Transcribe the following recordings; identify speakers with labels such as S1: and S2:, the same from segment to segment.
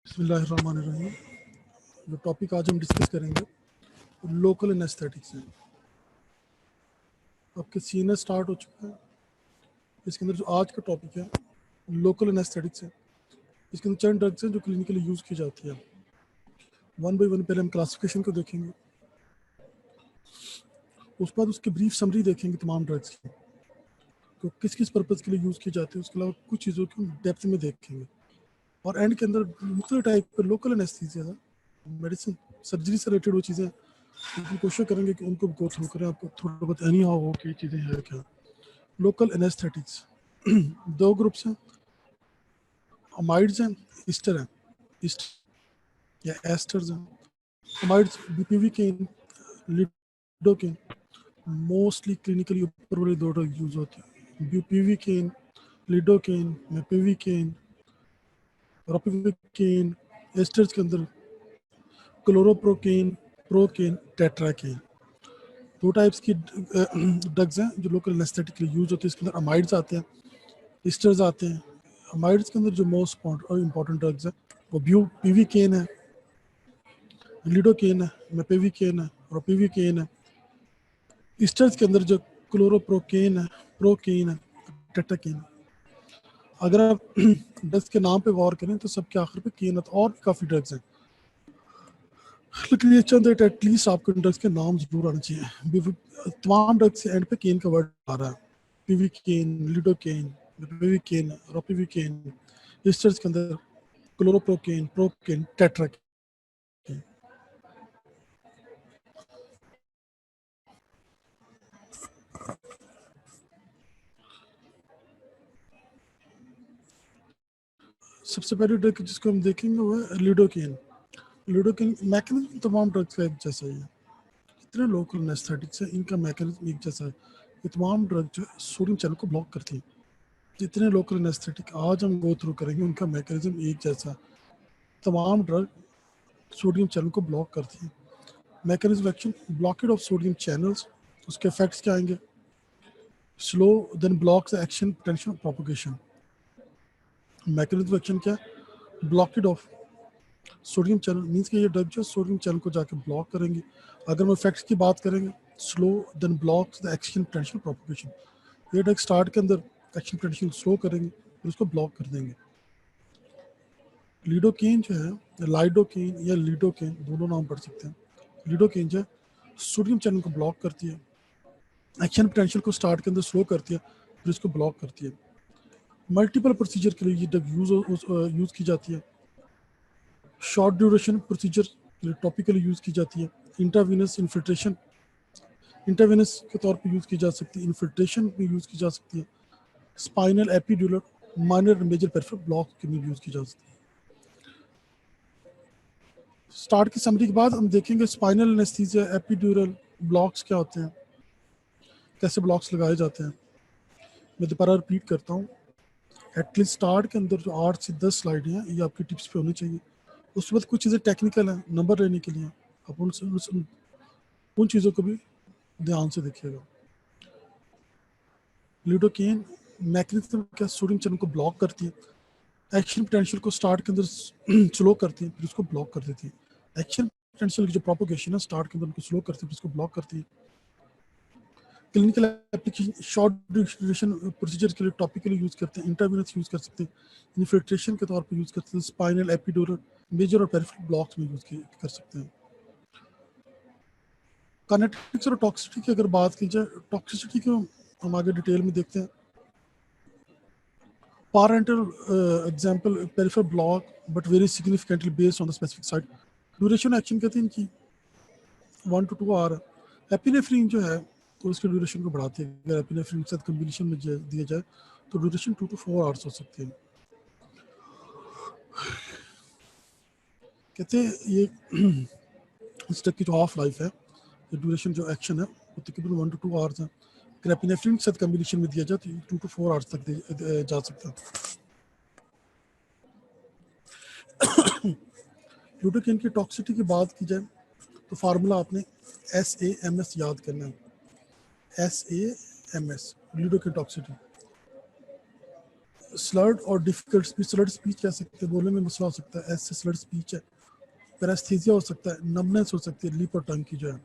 S1: बिस्मिल्लाहिर्रहमानिर्रहीम। जो टॉपिक आज हम डिस्कस करेंगे लोकल एनेस्थेटिक्स है। आपके सीनियर स्टार्ट हो चुका है। इसके अंदर जो आज का टॉपिक है लोकल एनेस्थेटिक्स है। इसके अंदर चंद ड्रग्स हैं जो क्लिनिकली यूज़ की जाती है। वन बाई वन पहले हम क्लासिफिकेशन को देखेंगे, उसके बाद उसकी ब्रीफ समरी देखेंगे तमाम ड्रग्स की, तो किस किस पर्पज़ के लिए यूज़ की जाती है। उसके अलावा कुछ चीज़ों को डेप्थ में देखेंगे और एंड के अंदर मुख्तलिफ टाइप के लोकल एनेस्थीसिया है, मेडिसिन सर्जरी से रिलेटेड वो चीज़ें लेकिन कोशिश करेंगे कि उनको गो थ्रू करें, आपको थोड़ा बहुत एनी हाउ हो कि चीज़ें हैं क्या। लोकल एनेस्थेटिक्स दो ग्रुप्स हैं, अमाइड्स हैं, ईस्टर हैं। ईस्टर या एस्टर्स हैं। अमाइड्स बीपीवी के, लिडोकेन, मोस्टली क्लिनिकली ऊपर वाले दो ड्रग यूज होते हैं, बीपीवीकेन, लिडोकेन, मेपिविकेन, रोपिविकेन। एस्टर्स के अंदर क्लोरोप्रोकेन, प्रोकेन, टेट्राकेन, दो टाइप्स की ड्रग्स हैं जो लोकल एनेस्थेटिक के लिए यूज होती है। इसके अंदर अमाइड्स आते हैं, ईस्टर्स आते हैं। अमाइड्स के अंदर जो मोस्ट इंपॉर्टेंट ड्रग्स है वो पीवीकेन है, लिडोकेन है, मेपिविकेन है, रोपिविकेन है। ईस्टर्स के अंदर जो क्लोरोप्रोकेन है, प्रोकेन है, टेट्राकेन है। अगर आप ड्रग्स के नाम पे गौर करें तो सबके आखिर पे केन है, तो और भी काफ़ी ड्रग्स हैं, लेकिन ये चंद एटलीस्ट आपको ड्रग्स के नाम जरूर आना चाहिए। तमाम ड्रग्स के एंड पे केन का वर्ड आ रहा है, पीवीकेन, लिडोकेन, मेपिविकेन, रोपिविकेन। ईस्टर्स के अंदर क्लोरोप्रोकेन, प्रोकेन, टेट्राकेन। सबसे पहली ड्रग जिसको हम देखेंगे वो है लिडोकेन। लिडोकेन मैकेनिज्म तमाम ड्रग्स का एक जैसा ही है। जितने लोकल एनेस्थेटिक्स है इनका मैकेनिज्म एक जैसा है। ये तमाम ड्रग जो है सोडियम चैनल को ब्लॉक करती हैं। जितने लोकल एनेस्थेटिक आज हम गो थ्रू करेंगे उनका मैकेनिज्म एक जैसा है। तमाम ड्रग सोडियम चैनल को ब्लॉक करती है। Mechanism action blockade of sodium channels. उसके इफेक्ट्स क्या आएंगे? Slow then blocks action potential propagation. Mechanism action क्या? Blockade of sodium channel means कि ये ड्रग जो सोडियम चैनल को जाकर ब्लॉक करेंगे। अगर हम इफेक्ट्स की बात करेंगे, slow then blocks the action potential propagation. ये ड्रग स्टार्ट के अंदर एक्शन पोटेंशियल स्लो करेंगे फिर उसको ब्लॉक कर देंगे। लिडोकेन जो है, लाइडोकेन या लिडोकेन दोनों नाम पढ़ सकते हैं। लिडोकेन जो है सोडियम चैनल को ब्लॉक करती है, एक्शन पोटेंशियल को स्टार्ट के अंदर स्लो करती है फिर इसको ब्लॉक करती है। मल्टीपल प्रोसीजर के लिए ये ड्रग यूज़ की जाती है। Short duration procedure topically use की जाती है। इंट्रावीनस इन्फिल्ट्रेशन, इंट्रावीनस के तौर पे यूज़ की जा सकती है, इन्फिल्ट्रेशन में यूज़ की जा सकती है। Spinal epidural minor major peripheral block के लिए यूज़ की जा सकती है। स्टार्ट की समरी के बाद हम देखेंगे स्पाइनल एनेस्थीसिया, एपिड्यूरल ब्लॉक्स क्या होते हैं, कैसे ब्लॉक्स लगाए जाते हैं। मैं दोबारा रिपीट करता हूँ, एटलीस्ट स्टार्ट के अंदर जो 8 से 10 स्लाइड हैं ये आपकी टिप्स पे होनी चाहिए। उसके बाद कुछ चीज़ें टेक्निकल हैं नंबर लेने के लिए, आप उन चीज़ों को भी ध्यान से देखिएगा। लिडोकेन मैकेनिज्म क्या? सोडियम चैनल को ब्लॉक करती है, एक्शन पोटेंशियल को स्टार्ट के अंदर स्लो करती है फिर उसको ब्लॉक कर देती है। एक्शन पोटेंशियल की जो प्रोपोगेशन है स्टार्ट के अंदर उनको स्लो करती है फिर उसको ब्लॉक करती है। Clinical application short duration procedure के लिए टॉपिकली यूज़ करते हैं, इंट्रावेनस यूज़ कर सकते हैं, इन्फिल्ट्रेशन के तौर पे यूज़ करते हैं, स्पाइनल एपिड्यूरल मेजर और पेरिफेरल ब्लॉक्स में यूज़ कर सकते हैं। काइनेटिक्स और टॉक्सिसिटी की अगर बात की जाए, टॉक्सिसिटी को हम आगे डिटेल में देखते हैं। Parental example peripheral block but very significantly based on the specific site. Duration action कहते हैं इनकी 1 to 2 आवर। एपिनेफ्रिन जो है तो उसकी ड्यूरेशन को बढ़ाती है। अगर एपिनेफ्रिन के साथ कम्बिनेशन में दिया जाए तो ड्यूरेशन 2 to 4 आवर्स हो सकती है। कहते हैं ये इस तक की जो हाफ लाइफ है, ये ड्यूरेशन जो एक्शन है वो तकरीबन 1 to 2 आवर्स है। अगर एपिनेफ्रिन के साथ कम्बिनेशन में दिया जाए तो 2 to 4 आवर्स तक जा सकता है। लिडोकेन की टॉक्सिसिटी की बात की जाए तो फार्मूला आपने SAMS याद करना है। SAMS लिडोकेन टॉक्सिसिटी स्लर्ड और डिफिकल्ट स्पीच, स्लर्ड स्पीच कह सकते हैं, बोलने में मसला हो सकता है, ऐसे स्लर्ड स्पीच है। पैरास्थीजिया हो सकता है, नमनेस हो सकती है लिप और टंग की जो है,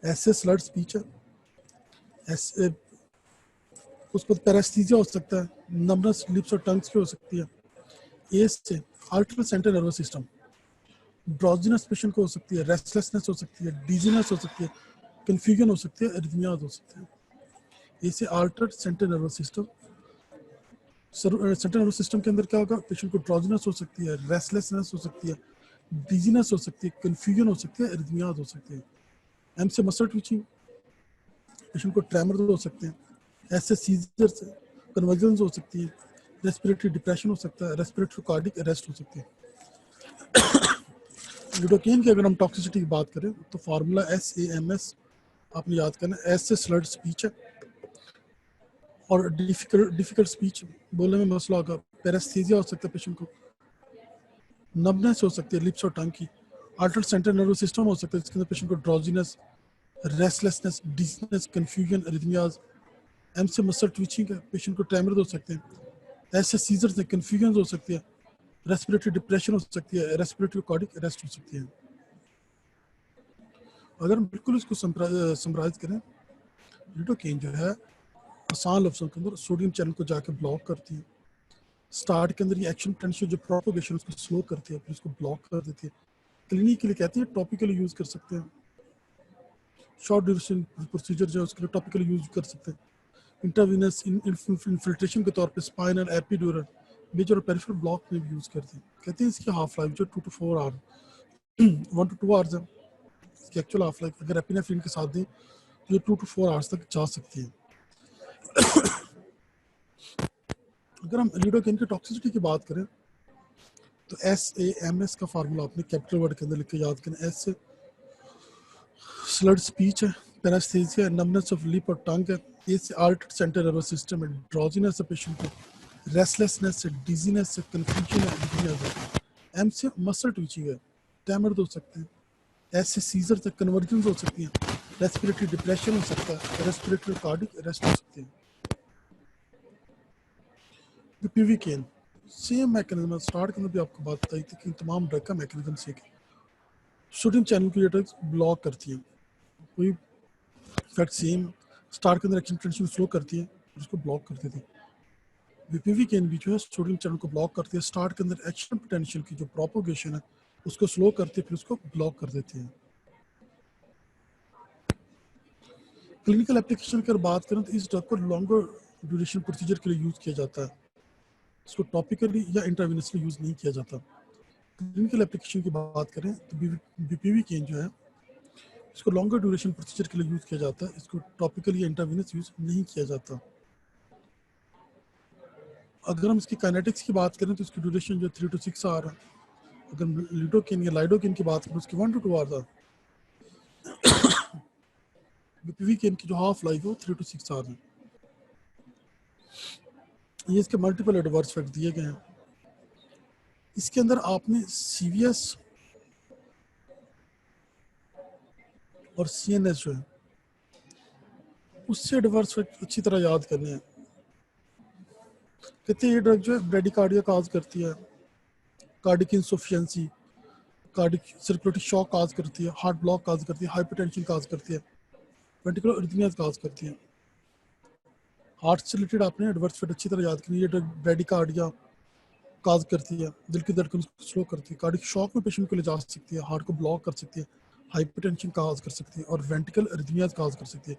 S1: ऐसे स्लर्ड स्पीच है। ऐसे उसके बाद पैरास्थीजिया हो सकता है, नमनेस लिप्स और टंग्स की हो सकती है। ए से altered central nervous system, drowsiness patient को हो सकती है, रेस्टलेसनेस हो सकती है, डिजीनेस हो सकती है, कंफ्यूजन हो सकती है, एरिथमियाज हो सकते हैं। ए से Altered central nervous system, central nervous system के अंदर क्या होगा, पेशेंट को ड्रॉजीनेस हो सकती है, रेस्टलेसनेस हो सकती है, डिजीनेस हो सकती है, कंफ्यूजन हो सकती है, एरिथमियाज हो सकती है। एम से मसल ट्विचिंग, पेशेंट को ट्रेमर हो सकते हैं। ऐसे सीजर से कन्वर्जन हो सकती है, रेस्पिरेटरी डिप्रेशन हो सकता है, रेस्पिरेटरी कार्डिक अरेस्ट हो सकती है। लिडोकेन की अगर हम टॉक्सिसिटी की बात करें तो फार्मूला SAMS आपने याद करना, एस से स्लर्ड स्पीच है और डिफिकल्ट स्पीच, बोलने में मसला होगा, पैरास्थीजिया हो सकता है पेशेंट को, नमनेस हो सकती है लिप्स और टंग की, अल्टर्ड सेंट्रल नर्वस सिस्टम हो सकता है जिसके अंदर पेशेंट को drowsiness, restlessness, dizziness, confusion, arrhythmias. M से मसल ट्विचिंग है, पेशेंट को ट्रेमर हो सकते हैं। ऐसे सीजर से कंफ्यूजन हो सकती है, रेस्पिरेटरी डिप्रेशन हो सकती है, रेस्पिरेटरी कार्डिक अरेस्ट हो सकती है। अगर हम बिल्कुल इसको समराइज करें, लिडोकेन जो है आसान लफ्जों के अंदर सोडियम चैनल को जाकर ब्लॉक करती है। स्टार्ट के अंदर ये एक्शन पोटेंशियल जो प्रोपोगेशन उसको स्लो करती है, फिर उसको ब्लॉक कर देती है। क्लिनिक के लिए कहते हैं टॉपिकली यूज कर सकते हैं, शॉर्ट ड्यूरेशन प्रोसीजर जो है उसके लिए टॉपिकली यूज कर सकते हैं। इंटरवीनस इन्फिल्ट्रेशन के तौर पे स्पाइनल, एपिड्यूरल, मेजर और पेरिफेरल ब्लॉक में भी यूज करते हैं। कहते हैं इसकी हाफ लाइफ जो 2 to 4 आवर 1 to 2 आवर्स है इसकी एक्चुअल हाफ लाइफ। अगर एपिनेफ्रिन के साथ दें तो ये 2 to 4 आवर्स तक जा सकती है। अगर हम लिडोकेन की टॉक्सिसिटी की बात करें तो SAMS का फार्मूला आपने कैपिटल वर्ड के अंदर लिख के याद करना। एस से स्लर्ड स्पीच है, पैरास्थीसिया है, नमनेस ऑफ लिप और टंग है। ए से अल्टर्ड सेंट्रल नर्वस सिस्टम है, ड्रॉजीनेस है पेशेंट को, रेस्टलेसनेस है, डिजीनेस है, कंफ्यूजन है, डिजीनेस है। एम से मसल ट्विचिंग है, ट्रेमर हो सकते हैं। एस से सीजर से कन्वर्जन हो सकती हैं, रेस्पिरेटरी डिप्रेशन हो सकता है, रेस्पिरेटरी कार्डिक अरेस्ट हो सकते हैं। पीवी केन सेम मैकेनिज्म, स्टार्ट के अंदर भी आपको बात बताई थी कि तमाम ड्रग का मैकेनिज्म सीखे। सोडियम चैनल की ड्रग्स ब्लॉक करती है, कोई फैक्ट सेम, स्टार्ट के अंदर एक्शन पोटेंशियल स्लो करती है, उसको ब्लॉक कर देती है। बीपीवी केन भी जो है सोडियम चैनल को ब्लॉक करती है, स्टार्ट के अंदर एक्शन पोटेंशियल की जो प्रोपोगेशन है उसको स्लो करती है, फिर उसको ब्लॉक कर देती है। क्लिनिकल एप्लीकेशन की अगर बात करें तो इस ड्रग को लॉन्गर ड्यूरेशन प्रोसीजर के लिए यूज किया जाता है, इसको टॉपिकली या इंट्रावेनसली यूज नहीं किया जाता। क्लिनिकल एप्लीकेशन की बात करें तो बीपीवी केन जो है इसको लॉन्गर ड्यूरेशन प्रोसीजर के लिए यूज किया जाता है, इसको टॉपिकली या इंट्रावेनस यूज नहीं किया जाता। अगर हम इसकी काइनेटिक्स की बात करें तो इसकी ड्यूरेशन जो 3 to 6 आवर है। अगर लिडोकेन या लाइडोकेन की बात करें उसकी 1 to 2 आवर है। बीपीवी केन की जो हाफ लाइफ है वो 3 to 6 आवर है। ये इसके मल्टीपल एडवर्स इफेक्ट दिए गए हैं। इसके अंदर आपने सीवीएस और सीएनएस जो है उससे एडवर्स इफेक्ट अच्छी तरह याद करने हैं। कहते हैं ये ड्रग जो है ब्रेडिकार्डिया काज करती है, cardiac insufficiency, cardiac circulatory shock cause करती है, हार्ट ब्लॉक काज करती है, हाइपरटेंशन काज करती है, वेंट्रिकुलर अरिथमियाज काज करती है। हार्ट से रिलेटेड आपने एडवर्स इफेक्ट अच्छी तरह याद करनी है। ये ड्रग ब्रेडिकार्डिया काज करती है, दिल की धड़कन को स्लो करती है, कार्डिक शॉक में पेशेंट को ले जा सकती है, हार्ट को ब्लॉक कर सकती है, हाइपरटेंशन काज कर सकती है और वेंट्रिकल अरिथमियाज काज कर सकती है।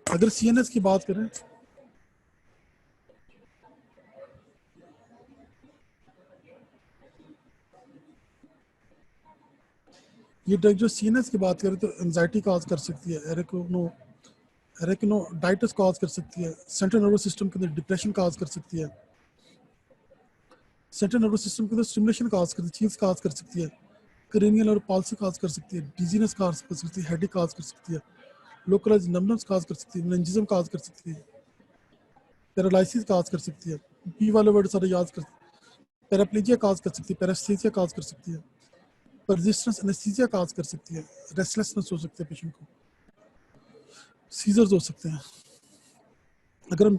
S1: अगर सीएनएस की बात करें ये ड्रग जो सीएनएस की बात करें तो एंजाइटी काज कर सकती है, एरेकिनोडाइटिस काज कर सकती है, सेंट्रल नर्वस सिस्टम के अंदर डिप्रेशन काज कर सकती है, सेंट्रल नर्वस सिस्टम के अंदर स्टिमुलेशन काज कर चीज काज कर सकती है, क्रेनियल और पाल्सी काज कर सकती है, डिजीनेस काज कर सकती है, हेडेक काज कर सकती है, लोकलाइज नमनेस काज कर सकती है, मेनिंजिज्म काज कर सकती है, पैरालिसिस काज कर सकती है, पी वाले वर्ड सारे याद कर, पैराप्लेजिया काज कर सकती है, पैरास्थीसिया काज कर सकती है, परसिस्टेंस एनेस्थीसिया काज कर सकती है, रेस्टलेसनेस हो सकती है पेशेंट को, सीजर्स हो सकते हैं। अगर हम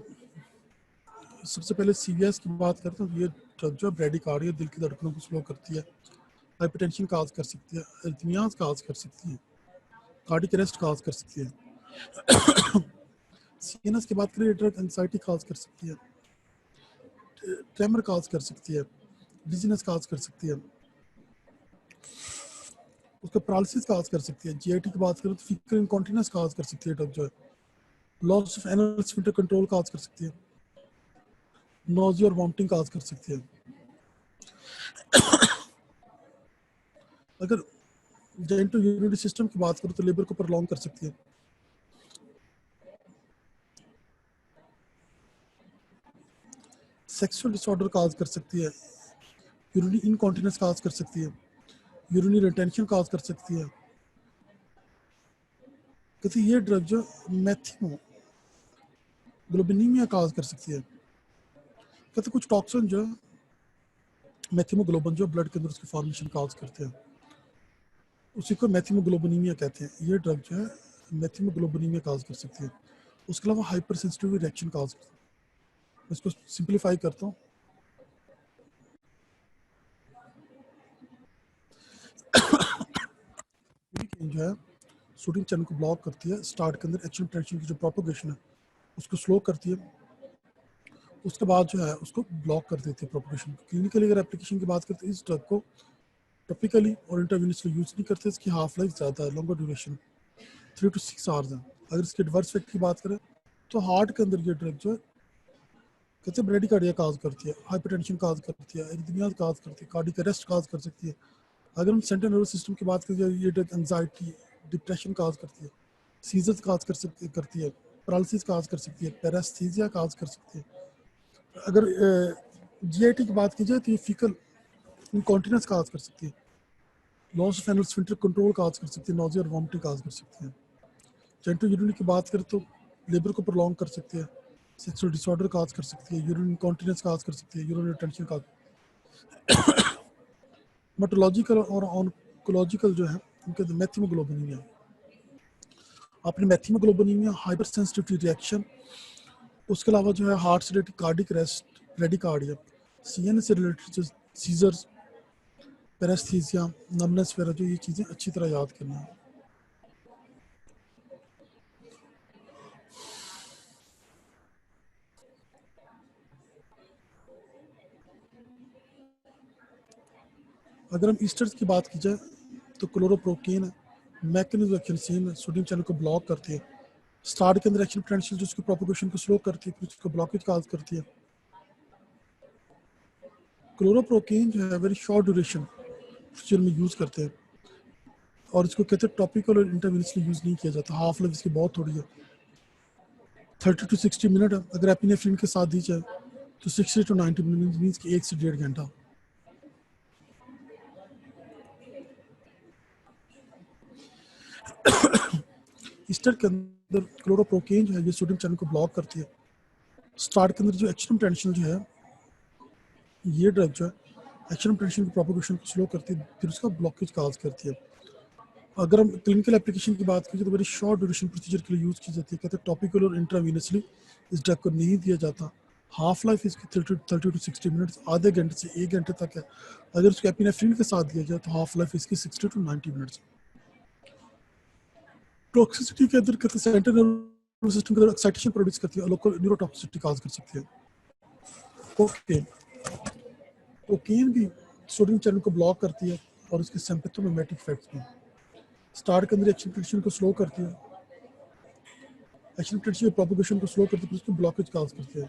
S1: सबसे पहले CVS की बात करते हैं तो ये ड्रग जो है ब्रेडिकार्डिया, दिल की धड़कनों को स्लो करती है, हाइपरटेंशन काज कर सकती है, अरिथमियाज काज कर सकती है, कार्डिक अरेस्ट काज कर सकती है। CNS की बात करें, ये ड्रग एंजाइटी काज कर सकती है, ट्रेमर काज कर सकती है, डिजीनेस काज कर सकती है, उसका पैरालिसिस काज कर सकती है। GIT की बात करें तो फीकल इनकॉन्टिनेंस काज कर सकती है ड्रग जो है, loss of anal sphincter control cause कर सकती है, नोजिया और वॉमिटिंग काज कर सकती है। अगर जेंटो यूरिनरी सिस्टम की बात करें तो लेबर को प्रलॉन्ग कर सकती है। सेक्सुअल डिसऑर्डर काज कर सकती है, यूरिनरी इनकॉन्टिनेंस काज कर सकती है, यूरिनरी रिटेंशन काज कर सकती है। कहते ये ड्रग जो मैथिमो ग्लोबिनीमिया काज कर सकती है। कहते कुछ टॉक्सिन जो मैथिमोग्लोबिन जो ब्लड के अंदर उसकी फॉर्मेशन काज करते हैं, उसी को मैथिमोग्लोबिनीमिया कहते हैं। ये ड्रग जो है मैथिमोग्लोबिनीमिया काज कर सकती है। उसके अलावा हाइपर सेंसिटिव रिएक्शन काज करती है। इसको सिंप्लीफाई करता हूँ। जो है सोडियम चैनल को ब्लॉक करती है, स्टार्ट के अंदर एक्शन पोटेंशियल की जो प्रोपोगेशन है उसको स्लो करती है, उसके बाद जो है उसको ब्लॉक कर देती है प्रोपोगेशन। क्लिनिकली अगर एप्लीकेशन की बात करते हैं, इस ड्रग को टॉपिकली और इंटरवेनसली यूज नहीं करते, इसकी हाफ लाइफ ज़्यादा है, लॉन्गर ड्यूरेशन 3 to 6 आवर्स है। अगर इसके एडवर्स इफेक्ट की बात करें तो हार्ट के अंदर ये ड्रग जो है कहते हैं ब्रेडिकार्डिया काज करती है, हाइपरटेंशन काज करती है, एरिथमियाज काज करती है, कार्डिक अरेस्ट काज कर सकती है। अगर हम सेंट्रल नर्वस सिस्टम की बात करें, ये ड्रग एंजाइटी, डिप्रेशन काज करती है, सीजर्स काज करती है, पैरालिसिस काज कर सकती है, पैरास्थीजिया काज कर सकती है। अगर GIT की बात की जाए तो ये फीकल इनकॉन्टिनेंस काज कर सकती है, loss of anal sphincter control cause कर सकती है, नोजिया और वॉमिटिंग काज कर सकती है। जेंटो यूरिन की बात करें तो लेबर को प्रोलॉन्ग कर सकती है, सेक्सुअल डिसऑर्डर काज कर सकती है, यूरिन इनकॉन्टिनेंस काज कर सकती है, यूरिन रिटेंशन काज। मेटोलॉजिकल और ऑन्कोलॉजिकल जो है उनके मैथिमोग्लोबिनीमिया, आपने मैथिमोग्लोबिनीमिया, हाइपर सेंसिटिविटी रिएक्शन, उसके अलावा जो है हार्ट से related cardiac arrest, bradycardia, CNS से रिलेटेड जो सीजर्स, पैरास्थीसिया, नमनेस वगैरह, जो ये चीज़ें अच्छी तरह याद करनी है। अगर हम ईस्टर्स की बात की जाए तो क्लोरोप्रोकेन है, मैकेनिज्म एक्शन सेम है, सोडियम चैनल को ब्लॉक करती है, स्टार्ट के अंदर एक्शन पोटेंशियल जो उसकी प्रोपोगेशन को स्लो करती है, फिर उसको ब्लॉकेज काज करती है। क्लोरोप्रोकेन जो है वेरी शॉर्ट ड्यूरेशन प्रोसीजर में यूज़ करते हैं और इसको कहते हैं टॉपिकल और इंटरवेनसली यूज़ नहीं किया जाता, हाफ लाइफ इसकी बहुत थोड़ी है, 30 to 60 मिनट है। अगर एपिनेफ्रिन के साथ दी जाए तो 60 to 90 मिनट मीन्स कि 1 से 1.5 घंटा। ईस्टर के अंदर क्लोरोप्रोकेन जो है ये सोडियम चैनल को ब्लॉक करती है, स्टार्ट के अंदर जो एक्शन पोटेंशियल जो है ये ड्रग जो है एक्शन पोटेंशियल की प्रोपोगेशन को स्लो करती है, फिर उसका ब्लॉकेज काज करती है। अगर हम क्लिनिकल एप्लीकेशन की बात करें तो वेरी शॉर्ट ड्यूरेशन प्रोसीजर के लिए यूज़ की जाती है, कहते हैं टॉपिकल और इंट्रावीनसली इस ड्रग को नहीं दिया जाता। हाफ लाइफ इसकी 30 to 60 मिनट्स, आधे घंटे से 1 घंटे तक है। अगर उसको एपिनेफ्रिन के साथ दिया जाए तो हाफ लाइफ इसकी 60 to 90 मिनट्स। टॉक्सिसिटी के अंदर कहते हैं सेंट्रल नर्वस सिस्टम के अंदर एक्साइटेशन प्रोड्यूस करती है, लोकल न्यूरोटॉक्सिसिटी काज कर सकती है। ओके, कोकीन भी सोडियम चैनल को ब्लॉक करती है और उसके सिम्पथोमिमेटिक इफेक्ट्स में स्टार्ट के अंदर एक्शन पोटेंशियल को स्लो करती है, एक्शन पोटेंशियल प्रोपोगेशन को स्लो करती है, फिर उसको ब्लॉकेज काज करती है।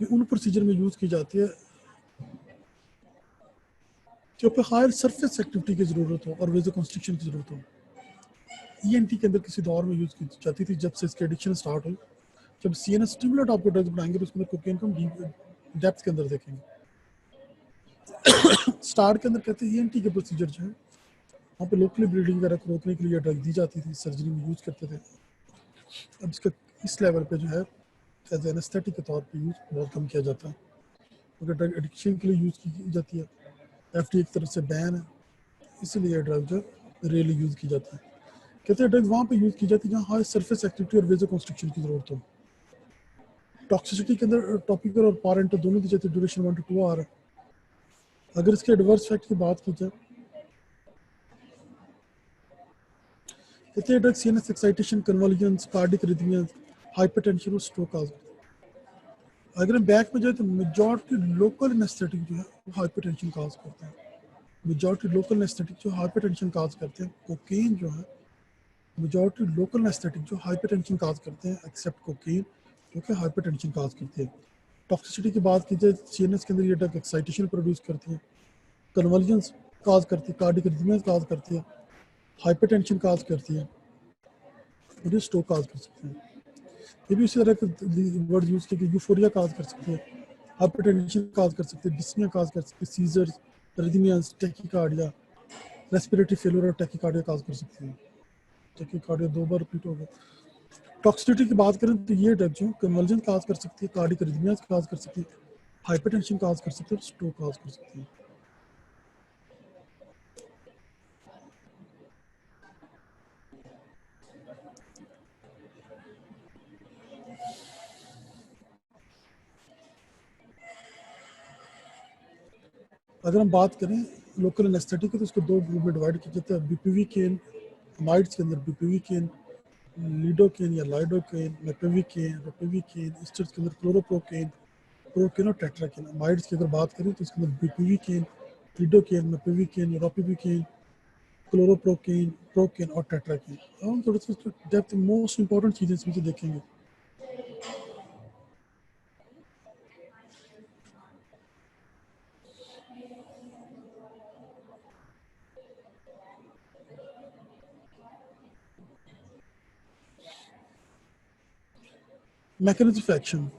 S1: ये उन प्रोसीजर में यूज़ की जाती है जो पे हायर सरफेस एक्टिविटी की ज़रूरत हो और वेजो कंस्ट्रिक्शन की ज़रूरत हो। ENT के अंदर किसी दौर में यूज़ की जाती थी जब से इसकी एडिक्शन स्टार्ट हुई। जब CNS स्टिमुलेट आपको ड्रग्स बनाएंगे तो उसके अंदर कोकेन को हम डेप्थ के अंदर देखेंगे। स्टार्ट के अंदर कहते हैं ENT के प्रोसीजर जो है वहाँ पे लोकली ब्लीडिंग वगैरह को रोकने के लिए ड्रग दी जाती थी, सर्जरी में यूज़ करते थे। अब इसका इस लेवल पे जो है एज एनेस्थेटिक के तौर पे यूज़ बहुत कम किया जाता है। अगर ड्रग एडिक्शन के लिए यूज़ की जाती है, FDA की तरफ से बैन है, इसीलिए ड्रग जो रियली यूज़ की जाती है। कहते हैं ड्रग्स वहाँ पे यूज़ की जाती है जहाँ हाई सरफेस एक्टिविटी और वेजो कंस्ट्रिक्शन की ज़रूरत हो। टॉक्सिसिटी के अंदर टॉपिकल और पारेंट दोनों दी जाती है, ड्यूरेशन 1 to 2 आवर है। अगर इसके एडवर्स इफेक्ट की बात की जाए, कहते हैं drug CNS excitation, convulsions, cardiac arrhythmias, hypertension और स्ट्रोक काज करते हैं। अगर हम बैक में जाए तो मेजॉरिटी लोकल एनेस्थेटिक जो है वो हाइपरटेंशन काज करते हैं। मेजॉरिटी लोकल एनेस्थेटिक जो हाइपरटेंशन काज करते हैं, कोकेन जो है मेजॉरिटी लोकल एनेस्थेटिक जो हाइपरटेंशन काज करते हैं, एक्सेप्ट कोकेन जो कि हाइपरटेंशन काज करती है। टॉक्सिसिटी की बात की जाए, सीएनएस के अंदर ये ड्रग एक्साइटेशन प्रोड्यूस करती है, कन्वल्जन्स काज करती है, कार्डिक रिदमियाज काज करती है, हाइपरटेंशन काज करती है और ये स्ट्रोक काज कर सकते हैं। ये भी उसी तरह के वर्ड यूज किए कि यूफोरिया काज कर सकते हैं, हाइपरटेंशन काज कर सकते हैं, डिस्निया काज कर सकते हैं, सीजर्स, रिदमियाज, टैकीकार्डिया, रेस्पिरेटरी फेलियर और टैकीकार्डिया काज कर सकते हैं। टैकीकार्डिया 2 बार रिपीट हो गया। टॉक्सिसिटी की बात करें तो ये ड्रग जो कन्वर्जन काज कर सकती है, कार्डिक रिदमियाज काज कर सकती है, हाइपरटेंशन काज कर सकती है और स्ट्रोक काज कर सकती है। अगर हम बात करें लोकल एनेस्थेटिक की तो उसको 2 ग्रुप में डिवाइड किया जाता है, बीपीवी केन, अमाइड्स के अंदर बीपीवी केन, लीडोकेन या लाइडोकेन, मेपेविकेन, रोपेविकेन, एस्टर्स के अंदर क्लोरोप्रोकेन, प्रोकेन और टेट्राकेन। अमाइड्स की अगर बात करें तो इसके अंदर बीपीवीकेन, लीडोकेन, मेपेविकेन, रोपेविकेन, क्लोरोप्रोकेन, प्रोकेन और टेट्राकेन। हम थोड़ा सा डेप्थ मोस्ट इंपॉर्टेंट चीज़ें इसमें से देखेंगे। Mechanism of action,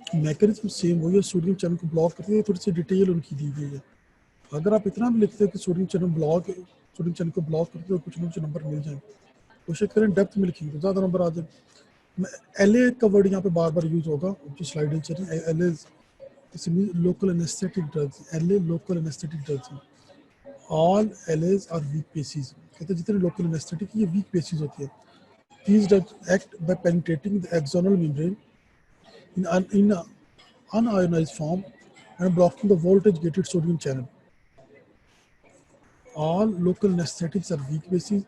S1: mechanism same वही है, सोडियम चैनल को ब्लॉक करती है, थोड़ी सी डिटेल उनकी दी गई है। अगर आप इतना भी लिखते हैं कि सोडियम चैनल को ब्लॉक करते हो, कुछ ना कुछ नंबर मिल जाए। कोशिश करें डेप्थ में लिखेंगे तो ज़्यादा नंबर आ जाए। एल का वर्ड यहाँ पे बार बार यूज होगा, जो स्लाइड चल रही है, L local anaesthetic drugs, L local anaesthetic drugs. All L are weak bases, कहते हैं जितने लोकल एनेस्थेटिक ये वीक पेसीज होती है। These drugs act by penetrating the axonal membrane in unionized form and blocking the voltage-gated sodium channel. All local anesthetics are weak bases.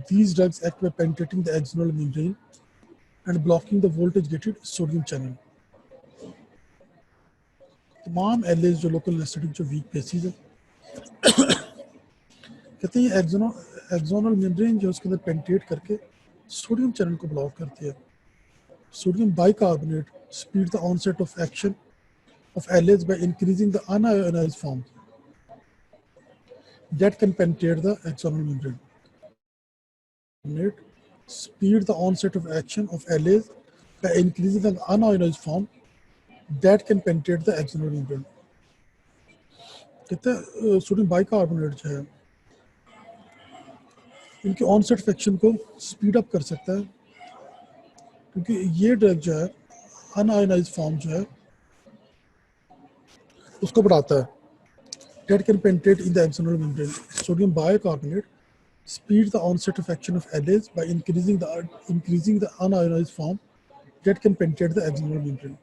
S1: These drugs act by penetrating the axonal membrane and blocking the voltage-gated sodium channel. तमाम alleged जो local anaesthetic जो week basis है, कहते हैं axonal membrane जो उसके अंदर penetrate करके सोडियम चैनल को ब्लॉक करती है। Sodium bicarbonate speed the onset of action of LH by increasing the unionized form that can penetrate the axonal membrane. Speed the onset of action of LH by increasing the unionized form that can penetrate the axonal membrane. कहते हैं sodium bicarbonate जो है इनके onset of action को speed up कर सकता है, क्योंकि ये ड्रग जो है अनआयोनाइज्ड फॉर्म जो है उसको बढ़ाता है। That can penetrate in the axonal membrane. Sodium bicarbonate speeds the onset of action of LH by increasing the unionized form that can penetrate the axonal membrane.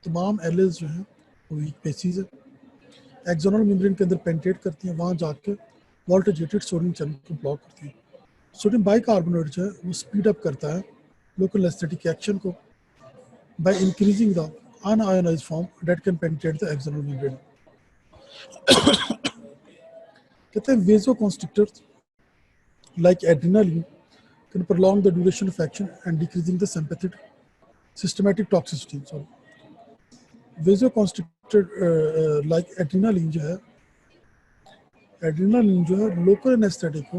S1: तमाम LH जो है वो वीक पेसीज है, एक्सोनल मेम्ब्रेन के अंदर penetrate करती हैं, वहाँ जाके वोल्टेज-गेटेड सोडियम चैनल को ब्लॉक करती है। सोडियम बाइकार्बोनेट जो है वो स्पीड अप करता है लोकल एनेस्थेटिक एक्शन को by increasing the unionized form that can penetrate the axonal membrane. कहते हैं vasoconstrictors like adrenaline can prolong the duration of action and decreasing the sympathetic systematic toxicity. Sorry, vasoconstrictor like adrenaline जो है local anaesthetic को,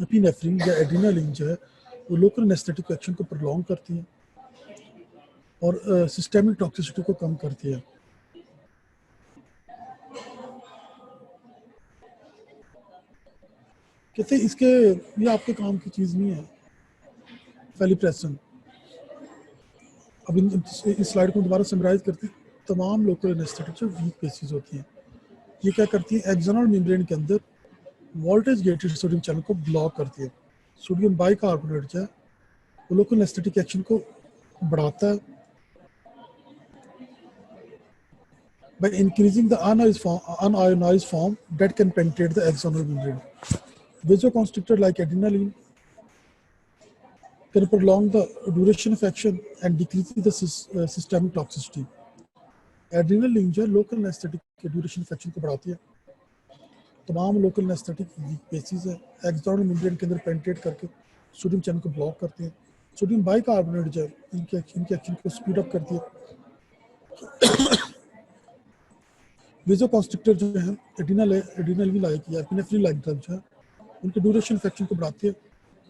S1: epinephrine या adrenaline जो है वो local anaesthetic action को प्रोलॉन्ग करती है और सिस्टेमिक टॉक्सिसिटी को कम करती है। कहते हैं इसके ये आपके काम की चीज़ नहीं है। फेलिप्रेसन, अब इस स्लाइड को दोबारा समराइज करते हैं। तमाम लोकल एनेस्थेटिक जो वीक बेसिस होती हैं, ये क्या करती है, एक्सोनल मेम्ब्रेन के अंदर वोल्टेज गेटेड सोडियम चैनल को ब्लॉक करती है। सोडियम बाइकार्बोनेट जो है वो लोकल एनेस्थेटिक एक्शन को बढ़ाता है by increasing the unionized form that can penetrate the axonal membrane. Vasoconstrictor like adrenaline can prolong the duration of action and decrease the systemic toxicity. Adrenaline जो local anaesthetic के duration of action को बढ़ाती है। तमाम local anaesthetic basis है axonal membrane के अंदर penetrate करके सोडियम चैनल को ब्लॉक करते हैं। सोडियम बाइकार्बोनेट जो है इनके एक्शन को स्पीड अप करती है। वेसोकंस्ट्रिक्टर जो है एड्रिनल लाइक या एपिनेफ्रिन लाइक ड्रग जो है उनके ड्यूरेशन ऑफ एक्शन को बढ़ाती है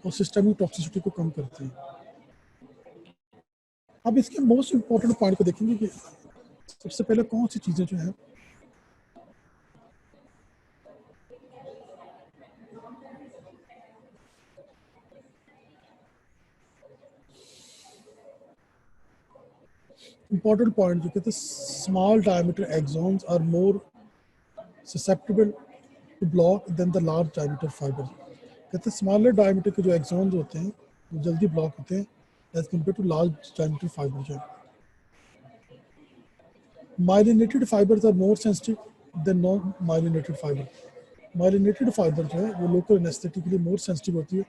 S1: और सिस्टमिक टॉक्सिसिटी को कम करती है। अब इसके मोस्ट इंपॉर्टेंट पॉइंट को देखेंगे कि सबसे पहले कौन सी चीजें जो है इंपॉर्टेंट पॉइंट जो कहते हैं small diameter axons are more susceptible to block than the large diameter fibre. कहते हैं स्मॉलर डायमीटर के जो एक्सॉन्स होते हैं वो जल्दी ब्लॉक होते हैं as compare to large diameter fibre जो है। Myelinated fibres are more sensitive than non myelinated fibre. Myelinated fibre जो है वो लोकल एनेस्थेटिक के लिए मोर सेंसिटिव होती है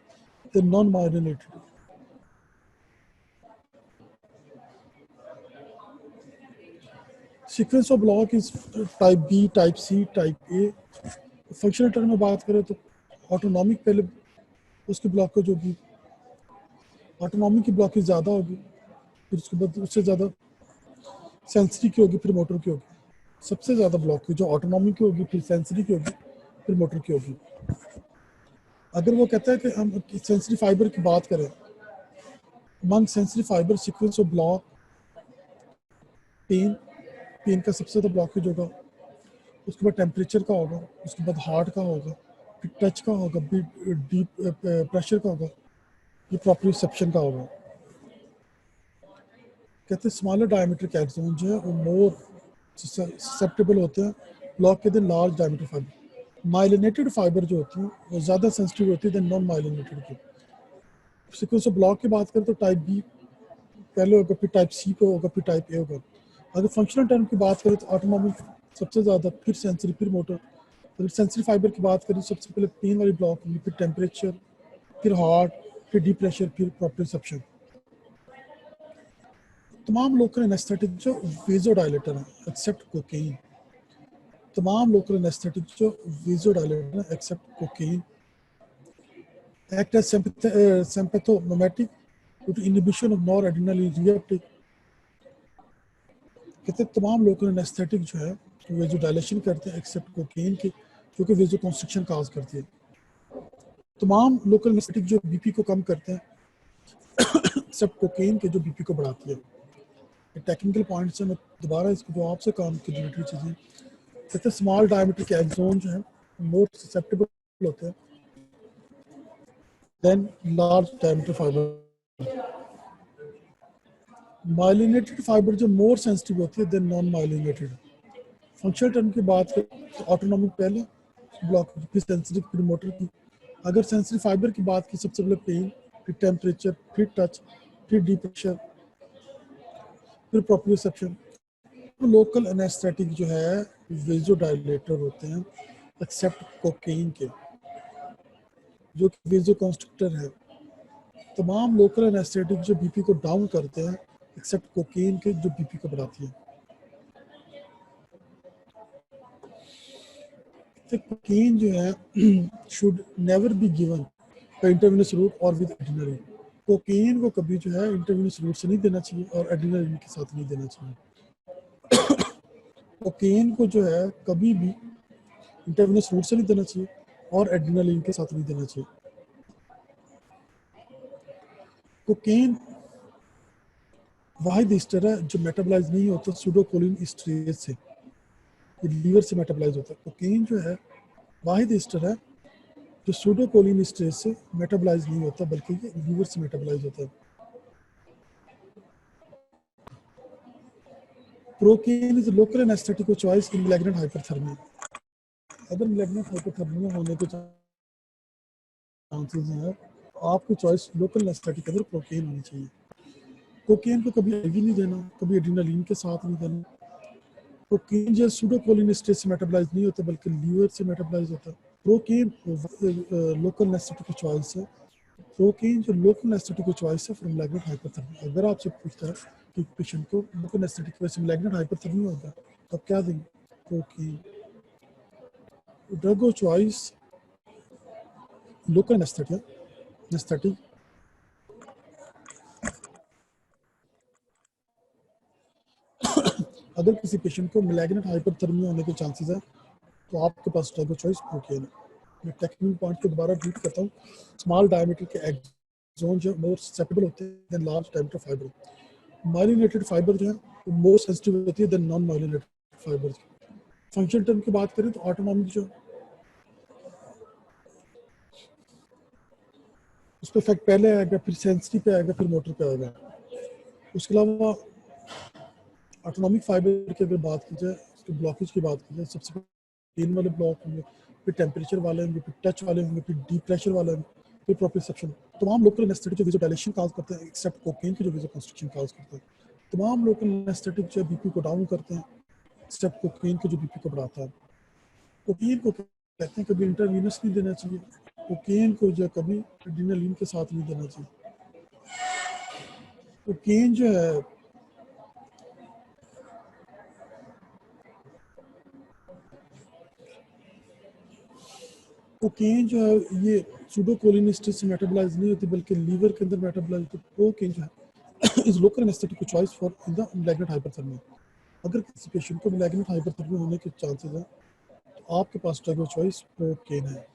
S1: than non myelinated. Sequence of block is type B, type C, type A. Functional term में बात करें तो ऑटोनॉमिक पहले उसके ब्लॉक को जो भी ऑटोनॉमिक की ब्लॉकेज ज़्यादा होगी, फिर उसके बाद उससे ज़्यादा सेंसरी की होगी, फिर मोटर की होगी। सबसे ज़्यादा ब्लॉकेज जो ऑटोनॉमिक की होगी, फिर सेंसरी की होगी, फिर मोटर की होगी। अगर वो कहता है कि हम सेंसरी फाइबर की बात करें, among sensory fibre sequence of block pain का सबसे ज़्यादा ब्लॉकेज होगा, उसके बाद टेम्परेचर का होगा, उसके बाद हार्ट का होगा, फिर टच का होगा, डीप प्रेशर का होगा, ये प्रॉप्रियोसेप्शन का होगा। कहते हैं स्मॉलर डायमीटर के एक्सोन जो है वो मोर ससेप्टेबल होते हैं ब्लॉक के दिन large diameter fibre. Myelinated fibre जो होती हैं वो ज़्यादा सेंसिटिव होती है देन नॉन माइलिनेटेड की। सीक्वेंस ऑफ ब्लॉक की बात करें तो टाइप बी पहले होगा, फिर टाइप सी पे होगा, फिर टाइप ए होगा। अगर फंक्शनल टर्म की बात करें तो ऑटोनॉमिक सबसे ज़्यादा, फिर सेंसरी, फिर मोटर। अगर सेंसरी फाइबर की बात करें सबसे पहले पेन वाली ब्लॉक होगी, फिर टेम्परेचर, फिर हार्ट, फिर डीप प्रेशर, फिर प्रॉप्रियोसेप्शन। तमाम लोकल एनेस्थेटिक जो वेजोडायलेटर हैं एक्सेप्ट कोकेन, तमाम लोकल एनेस्थेटिक जो वेजोडायलेटर हैं except cocaine act as sympathomimetic due to inhibition of noradrenaline reuptake. कहते हैं तमाम लोकल एनेस्थेटिक जो है वेजोडायलेशन करते हैं एक्सेप्ट कोकेन के, जो कि वेजोकंस्ट्रिक्शन काज करती है। तमाम लोकल एनेस्थेटिक जो बीपी को कम करते हैं एक्सेप्ट कोकेन के, जो बीपी को बढ़ाती है। टेक्निकल पॉइंट से मैं दोबारा इसको जो आपसे काम की रिलेटेड चीज़ें कहते हैं स्मॉल डायमीटर के एक्सोन जो है मोर ससेप्टेबल होते हैं than large diameter fibre. Myelinated fibre जो मोर सेंसिटिव होती है than non myelinated. Functional term की बात करें तो ऑटोनॉमिक पहले ब्लॉक, फिर सेंसरी, फिर मोटर की। अगर सेंसरी फाइबर की बात की सबसे पहले पेन, फिर टेम्परेचर, फिर टच, फिर डीप प्रेशर, फिर प्रॉप्रियोसेप्शन। लोकल एनेस्थेटिक जो है वेजोडायलेटर होते हैं एक्सेप्ट कोकेन के, जो कि वेजोकंस्ट्रिक्टर है। तमाम लोकल एनेस्थेटिक जो बीपी को डाउन करते हैं एक्सेप्ट कोकेन के, जो बीपी को बढ़ाती है। तो कोकेन जो है should never be given by intravenous route और विद एड्रेनालिन। कोकेन को कभी जो है इंट्रावेनस रूट से नहीं देना चाहिए और एड्रेनालिन के साथ नहीं देना चाहिए। कोकेन को जो है कभी भी इंट्रावेनस रूट से नहीं देना चाहिए और एड्रेनालिन के साथ नहीं देना चाहिए। कोकेन वाहिद ईस्टर है जो मेटाबलाइज नहीं होता सूडोकोलिन ईस्टरेज से, ये लीवर से मेटाबलाइज होता है। कोकेन जो है वाहिद ईस्टर है जो सूडोकोलिन ईस्टरेज से मेटाबलाइज नहीं होता, बल्कि ये लीवर से मेटाबलाइज होता है। Procaine is local anaesthetic of choice in malignant hyperthermia. अगर मैलिग्नेंट हाइपरथर्मिया होने के चांसेस हैं, आपकी चॉइस लोकल एनेस्थेटिक के अंदर प्रोकेन होनी चाहिए। कोकेन को कभी आईवी नहीं देना, कभी एड्रेनालिन के साथ नहीं देना, कोकीन जो सूडोकोलिनेस्टेट से मेटाबोलाइज नहीं होता बल्कि लीवर से मेटाबोलाइज होता है। प्रोकेन लोकल एनेस्थेटिक की चॉइस है। प्रोकेन जो लोकल एनेस्थेटिक की चॉइस है फ्रॉम मैग्नेट हाइपोथर्मिया। अगर आपसे पूछता है कि पेशेंट को लोकल एनेस्थेटिक की वजह से मैग्नेट हाइपोथर्मिया होगा तो आप क्या देंगे? Procaine. Drug of choice local anaesthetic. अगर किसी पेशेंट को मैग्नेट हाइपोथर्मिया होने के चांसेस है तो आपके पास ड्रग ऑफ चॉइस प्रोकेन है। मैं टेक्निकल पॉइंट को दोबारा रिपीट करता हूँ। स्मॉल डायमीटर के एक्सोन जो मोर ससेप्टेबल होते हैं than large diameter fibre. Myelinated fibre जो है वो मोर सेंसिटिव होती है than non myelinated fibre. Function term की बात करें तो ऑटोनॉमिक जो उस पर इफेक्ट पहले आएगा, फिर सेंसिटिव पे आएगा, फिर मोटर पे आएगा। उसके अलावा ऑटोनॉमिक फाइबर की अगर बात की जाए, उसके ब्लॉकेज की बात की जाए, सबसे पेन वाले ब्लॉक होंगे, फिर टेम्परेचर वाले होंगे, फिर टच वाले होंगे, फिर डीप प्रेशर वाले होंगे, फिर प्रोप्रियोसेप्शन। तमाम लोकल एनेस्थेटिक जो वेजोडाइलेशन काज करते हैं एक्सेप्ट कोकेन के जो वेजोकंस्ट्रिक्शन काज करते हैं। तमाम लोकल एनेस्थेटिक जो बीपी को डाउन करते हैं एक्सेप्ट कोकेन के जो बीपी को बढ़ाता है। कोकेन को कहते हैं कभी इंटरवीनस नहीं देना चाहिए। कोकेन को जो कभी एड्रेनालिन के साथ नहीं देना चाहिए। कोकेन जो है कोकेन जो है ये सूडोकोलिनेस्टेट से मेटाबोलाइज नहीं होती बल्कि लीवर के अंदर मेटाबोलाइज होती है। कोकेन जो है is local anaesthetic choice for in the magnet hypothermia. अगर किसी पेशेंट को मैग्नेट हाइपोथर्मिया होने के चांसेस हैं तो आपके पास ड्रग ऑफ चॉइस कोकेन है।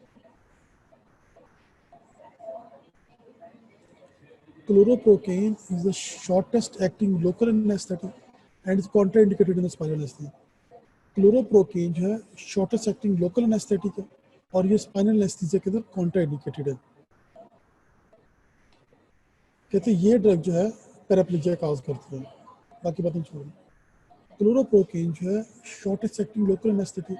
S1: क्लोरोप्रोकेन is the shortest acting local anaesthetic and is contraindicated in spinal anaesthesia. क्लोरोप्रोकेन जो है शॉर्टेस्ट एक्टिंग लोकल एनेस्थेटिक है और ये स्पाइनल एनेस्थीसिया के अंदर कॉन्ट्राइंडिकेटेड है। कहते हैं ये ड्रग जो है पैराप्लेजिया काज करती है। बाकी बातें छोड़ो। क्लोरोप्रोकेन जो है शॉर्टेस्ट एक्टिंग लोकल एनेस्थेटिक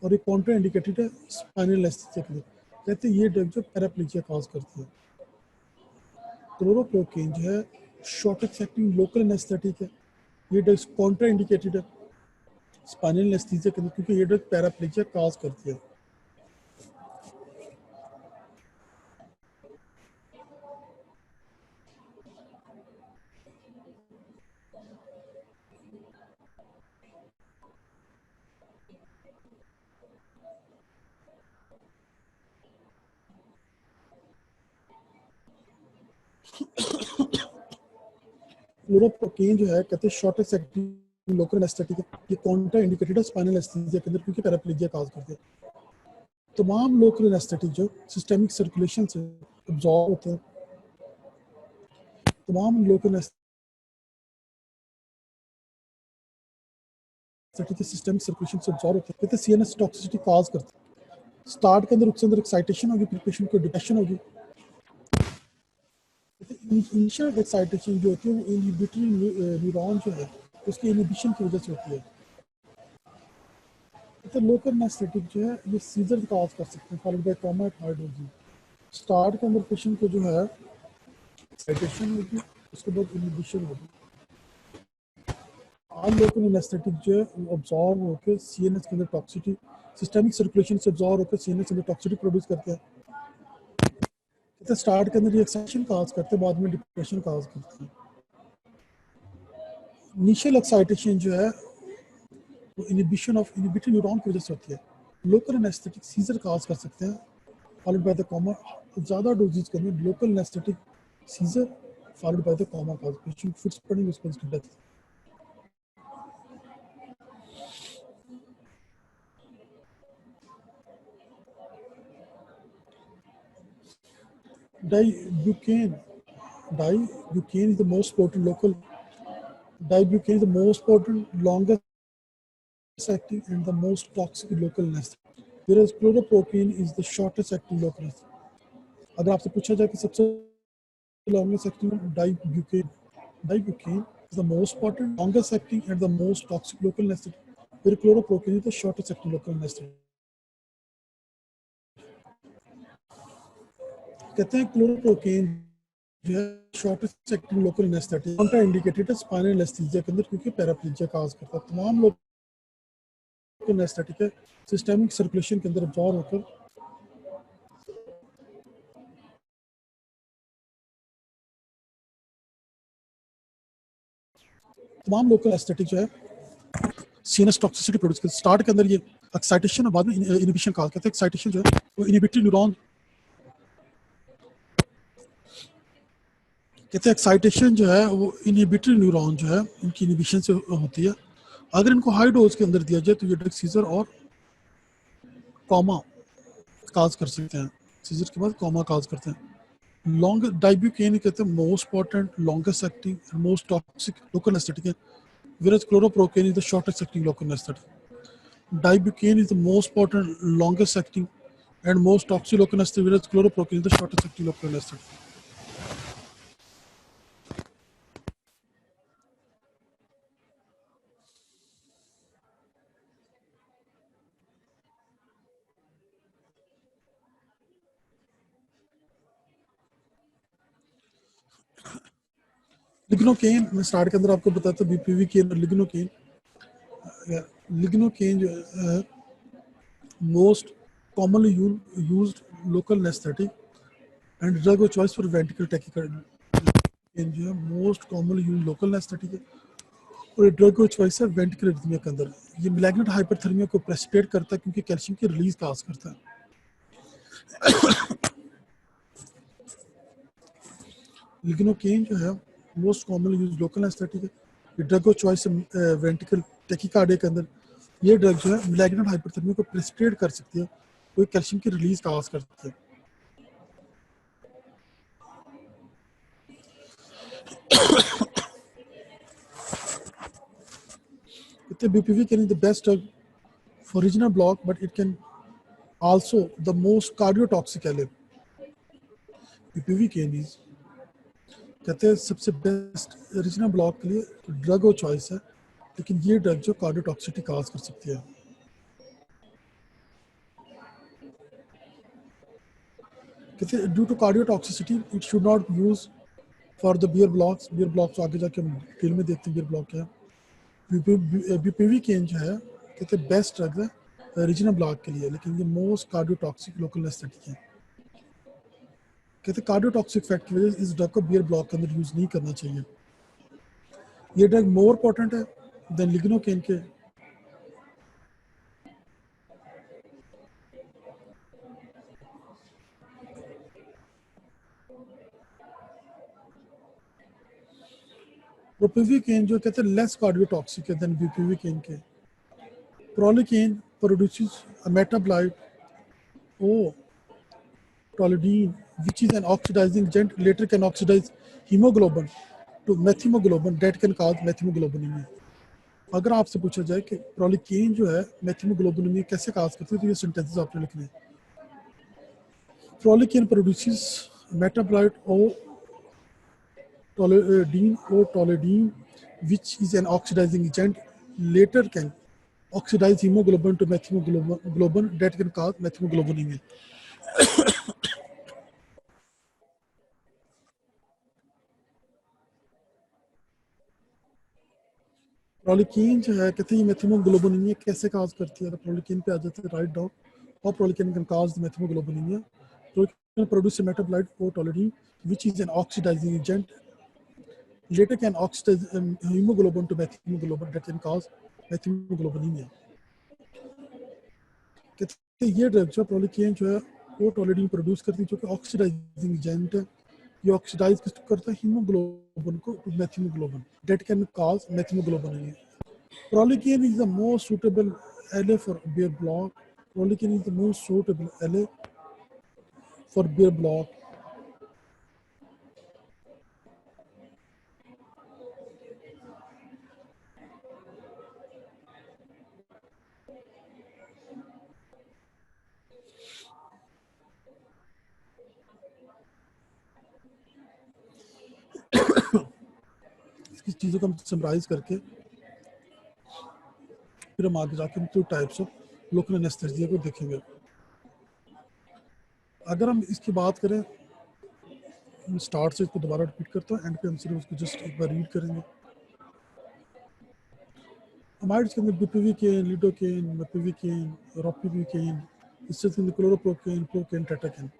S1: और ये कॉन्ट्रा इंडिकेटेड है स्पाइनल एनेस्थीसिया के लिए। कहते हैं ये ड्रग जो पैराप्लेजिया काज करती है। क्लोरोप्रोकेन जो है शॉर्टेस्ट एक्टिंग लोकल एनेस्थेटिक है। ये ड्रग कॉन्ट्रा इंडिकेटेड है स्पाइनल एनेस्थीसिया के लिए क्योंकि ये ड्रग पैराप्लेजिया काज करती है। क्लोरोप्रोकेन जो है कहते हैं शॉर्टेस्ट एक्टिंग लोकल एनेस्थेटिक है। ये कॉन्ट्रा इंडिकेटेड है स्पाइनल एनेस्थीसिया के अंदर क्योंकि पैराप्लेजिया काज करती है। तमाम लोकल एनेस्थेटिक जो सिस्टेमिक सर्कुलेशन से अब्जॉर्ब होते हैं, तमाम लोकल एनेस्थेटिक के सिस्टेमिक सर्कुलेशन से अब्जॉर्ब होते हैं। कहते हैं सीएनएस टॉक्सिसिटी काज करती है। स्टार्ट के अंदर उसके अंदर एक्साइटेशन होगी, फिर पेशेंट को डिप्रेशन होगी। इनिशियल एक्साइटेशन जो होती है वो इनहिबिटरी न्यूरॉन जो है उसकी इनहिबिशन की वजह से होती है। तो लोकल एनेस्थेटिक जो है ये सीजर काज कर सकते हैं followed bye trauma at high dose. Start के अंदर पेशेंट को जो है एक्साइटेशन होगी, उसके बाद इनहिबिशन होगी। आम लोकल एनेस्थेटिक जो है वो अब्जॉर्ब होकर सीएनएस के अंदर टॉक्सिटी सिस्टेमिक सर्कुलेशन से अब्जॉर्ब होकर सीएनएस के अंदर टॉक्सिटी प्रोड्यूस करते हैं। तो स्टार्ट के अंदर एक्साइटेशन काज करते हैं, बाद में डिप्रेशन काज करते हैं। इनिशियल एक्साइटेशन जो है वो इनहिबिशन ऑफ इनहिबिटरी न्यूरॉन की वजह से होती है। लोकल एनेस्थेटिक सीजर काज कर सकते हैं फॉलोड बाय द कॉमा। ज़्यादा डोजेज के अंदर local anaesthetic seizure followed by the coma cause, patient fits पड़ेंगे उसके बाद death. Dibucane. Dibucane is the most potent local. Dibucane is the most potent, longest acting, and the most toxic local anesthetic. Whereas chloroprocaine is the shortest acting local anesthetic. अगर आपसे पूछा जाए कि सबसे longest acting dibucane, dibucane is the most potent, longest acting, and the most toxic local anesthetic. Where chloroprocaine is the shortest acting local anesthetic. कहते हैं क्लोरोप्रोकेन जो है shortest acting local anaesthetic Contra indicated है स्पाइनल एनेस्थीसिया के अंदर क्योंकि paraplegia काज करता है। तमाम लोग लोकल एनेस्थेटिक है, सिस्टेमिक सर्कुलेशन के अंदर अब्जॉर्ब होकर तमाम लोकल एनेस्थेटिक जो है सीएनएस टॉक्सिसिटी प्रोड्यूस करते हैं। स्टार्ट के अंदर ये एक्साइटेशन और बाद में इनहिबिशन कहा कहते हैं। एक्साइटेशन जो है वो इनहिबिटरी न्यूरॉन कहते हैं, एक्साइटेशन जो है वो इनहिबिटरी न्यूरॉन जो है उनकी इनहिबिशन से होती है। अगर इनको हाई डोज के अंदर दिया जाए तो ये ड्रग सीजर और कॉमा काज कर सकते हैं, सीजर के बाद कॉमा काज करते हैं। लॉन्ग डाइब्यूकेन कहते हैं most important longest acting most toxic local anaesthetic है, whereas chloroprocaine is the shortest acting local anesthetic. Dibucaine is the most potent, longest acting, and most toxic local anesthetic, whereas chloroprocaine is the shortest acting local anesthetic. Lignocaine मैं start के अंदर आपको बताता हूँ बीपीवी केन और lignocaine. Lignocaine जो है most commonly used local anaesthetic and drug of choice for ventricle tachycardia जो है most commonly used local anaesthetic है और ड्रग ऑफ चॉइस है वेंट्रिकल एरिथमिया के अंदर। ये मैलिग्नेंट हाइपरथर्मिया को प्रेसिपिटेट करता है क्योंकि कैल्शियम की रिलीज काज करता है। लिग्नोकेन जो है most commonly use local anaesthetic है, ये drug of choice ventricle tachycardia के अंदर। ये ड्रग जो है मैलिग्नेंट हाइपरथर्मिया को प्रेसिपिटेट कर सकती है, कोई कैल्शियम की रिलीज काज करती है। BPV can be the best drug for regional block, but it can also the most cardiotoxic LA. BPV can is कहते हैं सबसे बेस्ट रीजनल ब्लॉक के लिए ड्रग और चॉइस है, लेकिन ये ड्रग जो कार्डियोटॉक्सिसिटी काज कर सकती है। कहते हैं due to cardiotoxicity it should not use for the Bier blocks. Bier blocks आगे जाके हम डिटेल में देखते हैं बियर ब्लॉक क्या है। बीपीवी केन जो है कहते हैं बेस्ट ड्रग है रीजनल ब्लॉक के लिए, लेकिन ये मोस्ट कार्डियोटॉक्सिक लोकल एनेस्थेटिक है। कहते हैं कार्डियोटॉक्सिक फैक्ट की वजह से इस ड्रग को बियर ब्लॉक के अंदर यूज नहीं करना चाहिए। ये ड्रग मोर पोटेंट है देन लिग्नोकेन के। प्रोपिविकेन जो कहते हैं लेस कार्डियोटॉक्सिक है देन बीपीविकेन के। Prilocaine produces a metabolite O toluidine which is an oxidizing agent later can oxidize hemoglobin to methemoglobin that can cause methemoglobinemia। अगर आपसे पूछा जाए कि प्रोलिकेन जो है मेथेमोग्लोबिनेमिया कैसे काज करती है तो ये सेंटेंसेस आपने लिखने हैं। Prilocaine produces metabolite O toluidine which is an oxidizing agent later can oxidize hemoglobin to methemoglobin that can cause methemoglobinemia। प्रोलिकेन जो है कहते हैं मेथेमोग्लोबिनेमिया कैसे काज करती है। तो प्रोलिकेन पे आ जाते हैं राइट डाउन और prilocaine can cause the methaemoglobinaemia. Prilocaine produce a metabolite O toluidine which is an oxidizing agent later can oxidize hemoglobin to methemoglobin that can cause methemoglobinemia। कहते हैं ये ड्रग जो प्रोलिकेन जो है वो टोलिडीन प्रोड्यूस करती है जो कि ऑक्सीडाइजिंग एजेंट है। ये ऑक्सीडाइज करता है हीमोग्लोबिन को to methaemoglobin that can cause methaemoglobinaemia. Prolactin is the most suitable LA for bear block. Prolactin is the most suitable LA for bear block. इसकी चीज़ों को हम समराइज करके फिर हम आगे जाके two types of local anaesthesia को देखेंगे। अगर हम इसकी बात करें स्टार्ट से इसको दोबारा रिपीट करता हूँ, एंड पे हम सिर्फ उसको जस्ट एक बार रीड करेंगे। अमाइड्स के अंदर बुपिविकेन, लिडोकेन, मेपिविकेन, रोपिविकेन, इससे क्लोरोप्रोकेन, प्रोकेन, टेट्राकेन।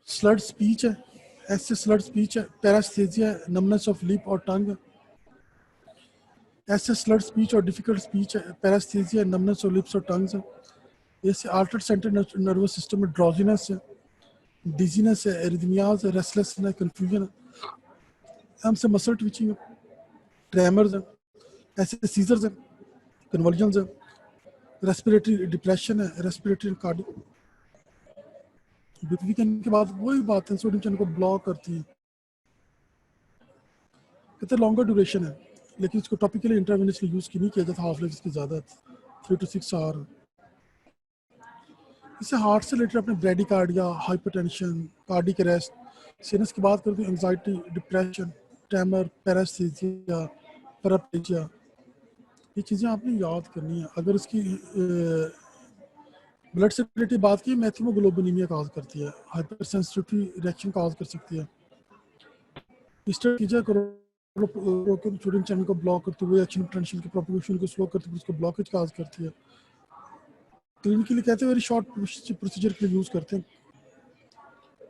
S1: स्लर्ड स्पीच है, ऐसे स्लर्ड स्पीच है, पैरास्थेजिया, नमनेस ऑफ लिप और टंग। ऐसे स्लर्ड स्पीच और डिफिकल्ट स्पीच है, पैरास्थेजिया, नमनेस ऑफ लिप्स और टंग्स है। ऐसे अल्टर्ड सेंट्रल नर्वस सिस्टम में ड्रॉजीनेस है, डिजीनेस है, एरिथमियाज है, रेस्टलेसनेस है, कंफ्यूजन है, हमसे मसल ट्विचिंग है, ट्रेमर्स है, ऐसे सीजर्स है, कन्वर्जन्स है, रेस्पिरेटरी डिप्रेशन है, रेस्पिरेटरी कार्डियो। वीकेंड के बाद वही बात है, सोडियम चैनल को ब्लॉक करती है, कहते हैं लॉन्गर ड्यूरेशन है, लेकिन इसको टॉपिकली इंट्रावेनसली यूज़ की नहीं किया जाता, हाफ लाइफ इसकी ज़्यादा 3 to 6 आवर। इससे हार्ट से रिलेटेड अपने bradycardia, hypertension, cardiac arrest, sinus की बात करते हैं, एंजाइटी, डिप्रेशन, ट्रेमर, पैरास्थेजिया, पैराप्लेजिया, ये चीज़ें आपने याद करनी है। अगर इसकी ब्लड से रिलेटेड बात की, मैथियोग्लोबिनीमिया काज करती है, हाइपर सेंसिटिविटी रिएक्शन काज कर सकती है। स्टेट करो सोडियम चैनल को ब्लॉक करते हुए एक्शन पोटेंशियल की प्रोपगेशन को स्लो करते हुए उसको ब्लॉकेज काज करती है। क्लिनिकली कहते हैं वेरी शॉर्ट प्रोसीजर के लिए यूज़ करते हैं,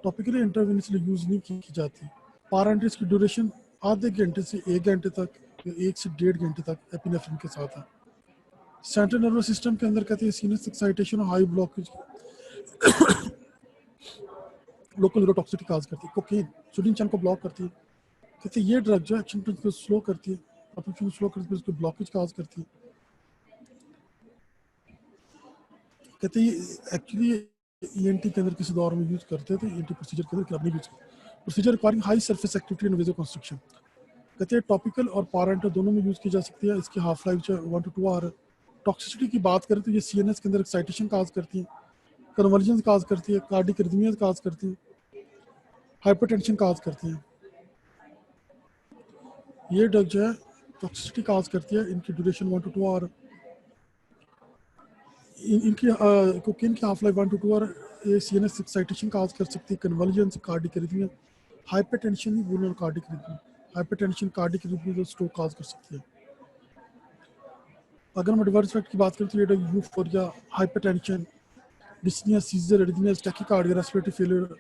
S1: टॉपिकली इंटरवेंसली यूज़ नहीं की जाती। पारांट्रिस की ड्यूरेशन आधे घंटे से 1 घंटे तक या 1 से 1.5 घंटे तक एपिनेफ्रिन के साथ है। सेंट्रल नर्वस सिस्टम के अंदर कहते हैं सीनस एक्साइटेशन और हाई ब्लॉकेज लोकल न्यूरोटॉक्सिसिटी काज करती है। कोकेन सोडियम चैनल को ब्लॉक करती है, कहते हैं ये ड्रग जो एक्शन को स्लो करती है, अपने स्लो करती है, उसको ब्लॉकेज काज करती है। कहते हैं एक्चुअली ईएनटी के अंदर किसी दौर में यूज करते थे, ईएनटी प्रोसीजर के अंदर नहीं यूज करते। Procedure requiring high surface activity and vasoconstriction, कहते हैं टॉपिकल और पारेंटल दोनों में यूज की जा सकती है। इसकी हाफ लाइफ जो 1 to 2 आवर। टॉक्सिसिटी की बात करें तो ये सीएनएस के अंदर एक्साइटेशन काज करती है, कन्वर्जन काज करती है, कार्डिक रिदमियाज काज करती है, हाइपरटेंशन काज करती है। ये ड्रग जो है टॉक्सिसिटी काज करती है, इनकी ड्यूरेशन 1 to 2 आवर। इनकी कोकेन की हाफ लाइफ 1 to 2 आवर। ये सीएनएस एक्साइटेशन काज कर सकती है, कन्वर्जन, कार्डिक रिदमिया, हाइपरटेंशन ही वुलर cardiac rhythm, hypertension cardiac rhythm को स्ट्रोक काज कर सकती है। अगर हम एडवर्स इफेक्ट की बात करें तो ये euphoria, hypertension, dyspnoea, seizure, arrhythmias, tachycardia, respiratory failure.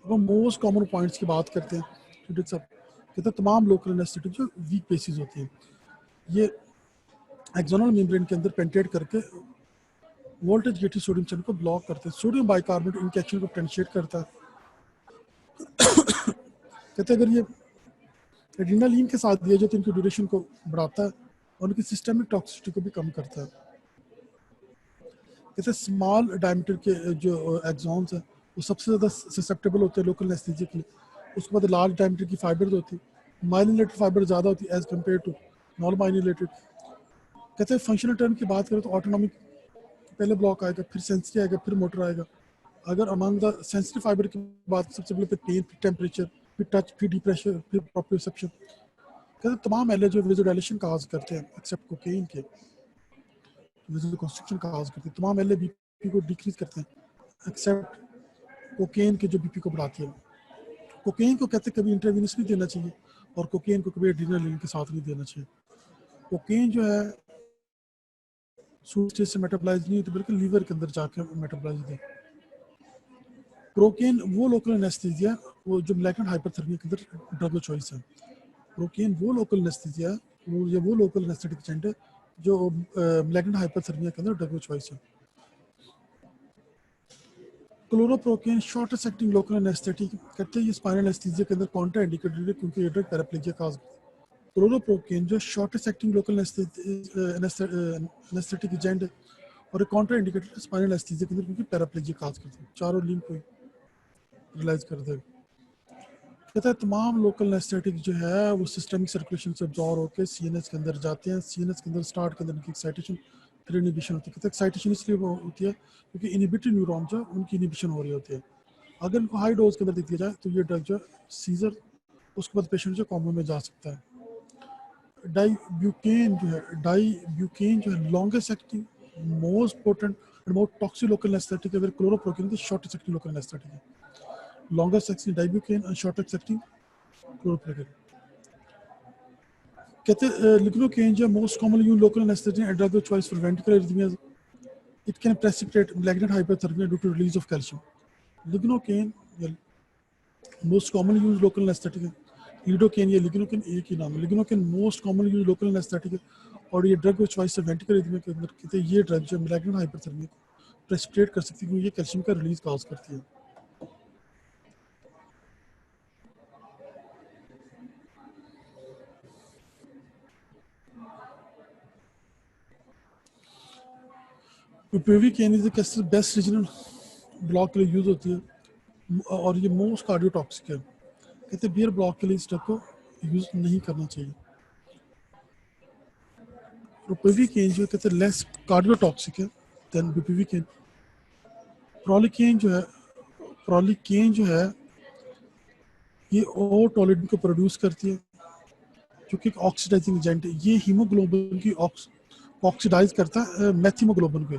S1: अब हम मोस्ट कॉमन पॉइंट्स की बात करते हैं। स्टूडेंट्स सब कहते हैं तमाम लोकल एनेस्थेटिक जो वीक बेसिस होती हैं, ये एक्सोनल मेम्ब्रेन के अंदर पेंट्रेट करके वोल्टेज गेटेड सोडियम चैनल को ब्लॉक करते हैं। सोडियम बाइकार्बोनेट इनके एक्शन को पोटेंशिएट करता है। कहते हैं अगर ये एड्रेनालिन के साथ दिया जाए तो इनकी ड्यूरेशन को बढ़ाता है और उनकी सिस्टमिक टॉक्सिसिटी को भी कम करता है। कहते हैं स्मॉल डायमीटर के जो एक्सॉन्स हैं वो सबसे ज़्यादा ससेप्टेबल होते हैं लोकल एनेस्थीसिया के लिए। उसके बाद लार्ज डायमीटर की फाइबर्स होती है, माइलिनेटेड फाइबर ज़्यादा होती है as compare to non myelinated. कहते हैं फंक्शनल टर्म की बात करें तो ऑटोनॉमिक पहले ब्लॉक आएगा, फिर सेंसिटिव आएगा, फिर मोटर आएगा। अगर अमंग द सेंसिटिव फाइबर की बात सबसे पहले फिर पेन, फिर टेम्परेचर, फिर टच, फिर डी प्रेशर, फिर प्रोप्रियोसेप्शन। कहते हैं तमाम एल जो विजुअलाइजेशन काज करते हैं एक्सेप्ट कोकेन के, विजुअल कंस्ट्रक्शन काज करते हैं। तमाम एल बीपी को डिक्रीज करते हैं एक्सेप्ट कोकेन के जो बीपी को बढ़ाती है। कोकेन को कहते हैं कभी इंट्रावेनस नहीं देना चाहिए और कोकेन को कभी एड्रेनालिन के साथ नहीं देना चाहिए। कोकेन जो है स्टेज से मेटाबोलाइज नहीं होती बल्कि लीवर के अंदर जाकर मेटाबोलाइज होती है। प्रोकेन वो लोकल एनेस्थीसिया वो जो मैलिग्नेंट हाइपरथर्मिया के अंदर ड्रग ऑफ चॉइस है। प्रोकेन वो लोकल एनेस्थीसिया वो लोकल एनेस्थेटिक एजेंट है जो मैलिग्नेंट हाइपरथर्मिया के अंदर ड्रग ऑफ चॉइस है। क्लोरोप्रोकेन शॉर्टेस्ट एक्टिंग लोकल एनेस्थेटिक, कहते हैं ये स्पाइनल एनेस्थीसिया के अंदर कॉन्ट्रा इंडिकेटेड है क्योंकि ये ड्रग पैराप्लेजिया काज करता है। क्लोरोप्रोकेन जो shortest acting local anaesthetic agent है और कॉन्ट्रा इंडिकेटेड स्पाइनल एनेस्थीसिया के अंदर क्योंकि पैराप्लेजिया काज करता है। चारों लिंक को रियलाइज कर देगा। कहता है तमाम लोकल एनेस्थेटिक जो है वो सिस्टमिक सर्कुलेशन से अब्जॉर्ब होकर सीएनएस के अंदर जाते हैं। सीएनएस के अंदर स्टार्ट के अंदर उनकी एक्साइटेशन फिर इनिबिशन होती है। कहते हैं एक्साइटेशन इसलिए होती है क्योंकि इनिबिटेड न्यूरॉन जो उनकी इनिबिशन हो रही होती है। अगर उनको हाई डोज के अंदर दे दिया जाए तो ये ड्रग जो सीजर, उसके बाद पेशेंट जो कॉमा में जा सकता है। डाइब्यूकेन जो है longest acting, most potent and most toxic local anaesthetic है। Chloroprocaine the shortest acting local anaesthetic है। Longest acting dibucaine and shortest acting chloroprocaine. कहते हैं लिग्नोकेन जो most commonly used local anaesthetic and drug of choice for ventricular arrhythmias. It can precipitate malignant hyperthermia due to release of calcium. Lignocaine most commonly used local anaesthetic है। Lidocaine या lignocaine एक ही नाम है। Lignocaine most commonly used local anaesthetic है और ये drug of choice है वेंट्रिकुलर एरिथमिया के अंदर। कहते हैं ये ड्रग जो मैलिग्नेंट हाइपरथर्मिया को प्रेसिपिटेट कर सकती है क्योंकि ये कैल्शियम का रिलीज काज करती है। Bupivacaine is the best regional block के लिए यूज होती है और ये मोस्ट कार्डियोटॉक्सिक है। कहते हैं बियर ब्लॉक के लिए इस ड्रग को यूज नहीं करना चाहिए। प्रोपिविकेन जो कहते हैं लेस कार्डियोटॉक्सिक है देन बिपिविकेन। प्रोलिकेन जो है प्रोलिकेन जो है ये ओ टॉलिन को प्रोड्यूस करती है जो कि एक ऑक्सीडाइजिंग एजेंट है। ये हीमोग्लोबिन की ऑक्सीडाइज करता है मेथिमोग्लोबिन को,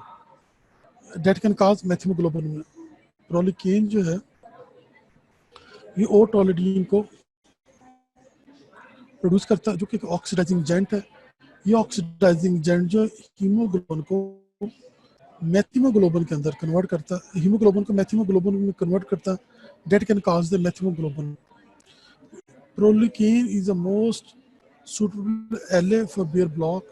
S1: डेट कैन काज मेथिमोग्लोबिन में। प्रोलिकेन जो है ये ओ टॉलिडीन को प्रोड्यूस करता है जो कि एक ऑक्सीडाइजिंग एजेंट है। ये ऑक्सीडाइजिंग एजेंट जो हीमोग्लोबिन को मेथिमोग्लोबिन के अंदर कन्वर्ट करता है, हीमोग्लोबिन को मेथिमोग्लोबिन में कन्वर्ट करता है, that can cause the methaemoglobin. Prilocaine is the most suitable LA for beer block.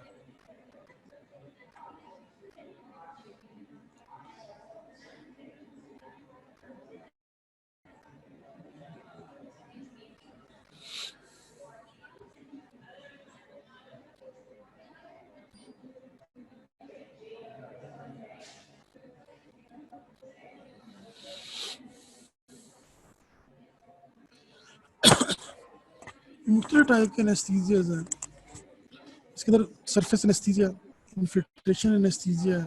S1: मुख्तलिफ टाइप के एनेस्थीसियाज हैं। इसके अंदर सरफेस एनेस्थीसिया, इन्फिल्ट्रेशन एनेस्थीसिया है,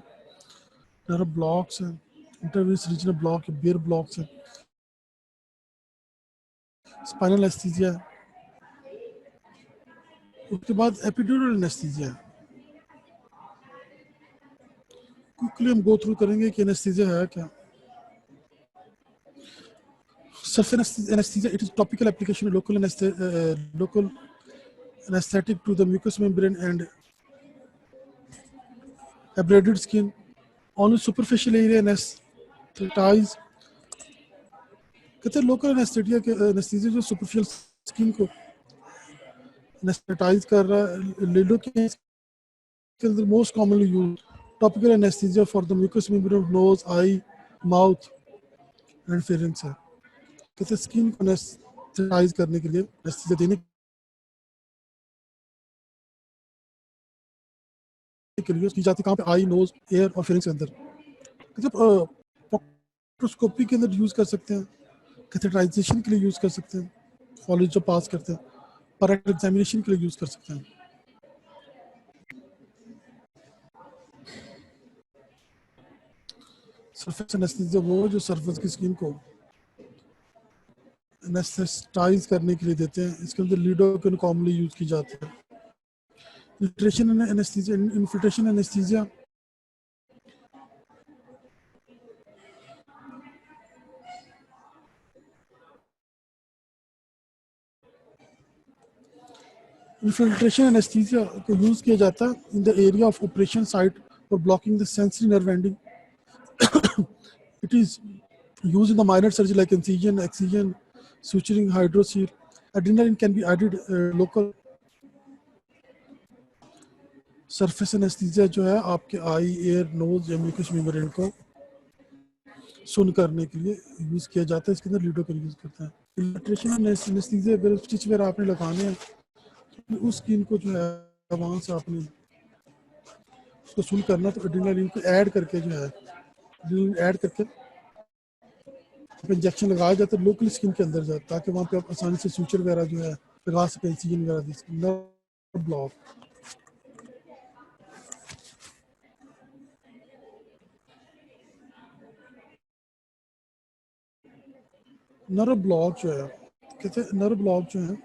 S1: नर्व ब्लॉक्स हैं, इंटरवेनस रीजनल ब्लॉक है, बियर ब्लॉक्स हैं, स्पाइनल एनेस्थीसिया है, उसके बाद एपिड्यूरल एनेस्थीसिया। क्विकली हम गो थ्रू करेंगे कि एनेस्थीसिया है क्या। Surface anesthesia, it is topical application of local anesthetic to the mucous membrane and abraded skin. Only superficial area anesthetize. कहते हैं लोकल एनेस्थेटिया के एनेस्थीसिया जो सुपरफिशियल स्किन को एनेस्थेटाइज कर रहा है। लिडो के अंदर most commonly use topical anaesthesia for the mucous membrane of nose, eye, mouth and pharynx है। कहते हैं स्किन को एनेस्थेटाइज करने के लिए एनेस्थीसिया देने के लिए की जाती है कहाँ पे, आई, नोज, एयर और फेरेंक्स के अंदर। कहते हैं प्रोक्टोस्कोपी के अंदर यूज कर सकते हैं, कैथेटराइजेशन के लिए यूज कर सकते हैं, कॉलेज जो पास करते हैं, पैरेक्टल एग्जामिनेशन के लिए यूज कर सकते हैं। सरफेस एनेस्थीसिया वो जो सरफेस की स्किन को एनेस्थेटाइज करने के लिए देते हैं। इसके अंदर लिडोकेन कॉमनली यूज की जाती है। Infiltration anaesthesia, infiltration anaesthesia infiltration anaesthesia को यूज किया जाता है in the area of operation site for blocking the sensory nerve ending. It is used in the minor surgery like incision, excision, suturing, hydrocele. Adrenaline can be added local. Surface anaesthesia जो है आपके आई, air, knows या mucus membrane को सुन करने के लिए use किया जाता है। इसके अंदर लिडोकेन यूज करता है। इलेक्ट्रेशन एनेस्थीसिया अगर स्टिच वगैरह आपने लगाने हैं तो उस स्किन को जो है वहाँ से आपने उसको सुन करना, तो एड्रेनालिन को ऐड करके जो है एड्रेनालिन ऐड करके इंजेक्शन लगाया जाता है लोकल स्किन के अंदर जाता है ताकि वहाँ पे आप आसानी से सूचर वगैरह जो है लगा सकें, इंसिजन वगैरह दे सकें। नर्व ब्लॉक, नर्व ब्लॉक जो है कहते हैं नर्व ब्लॉक जो है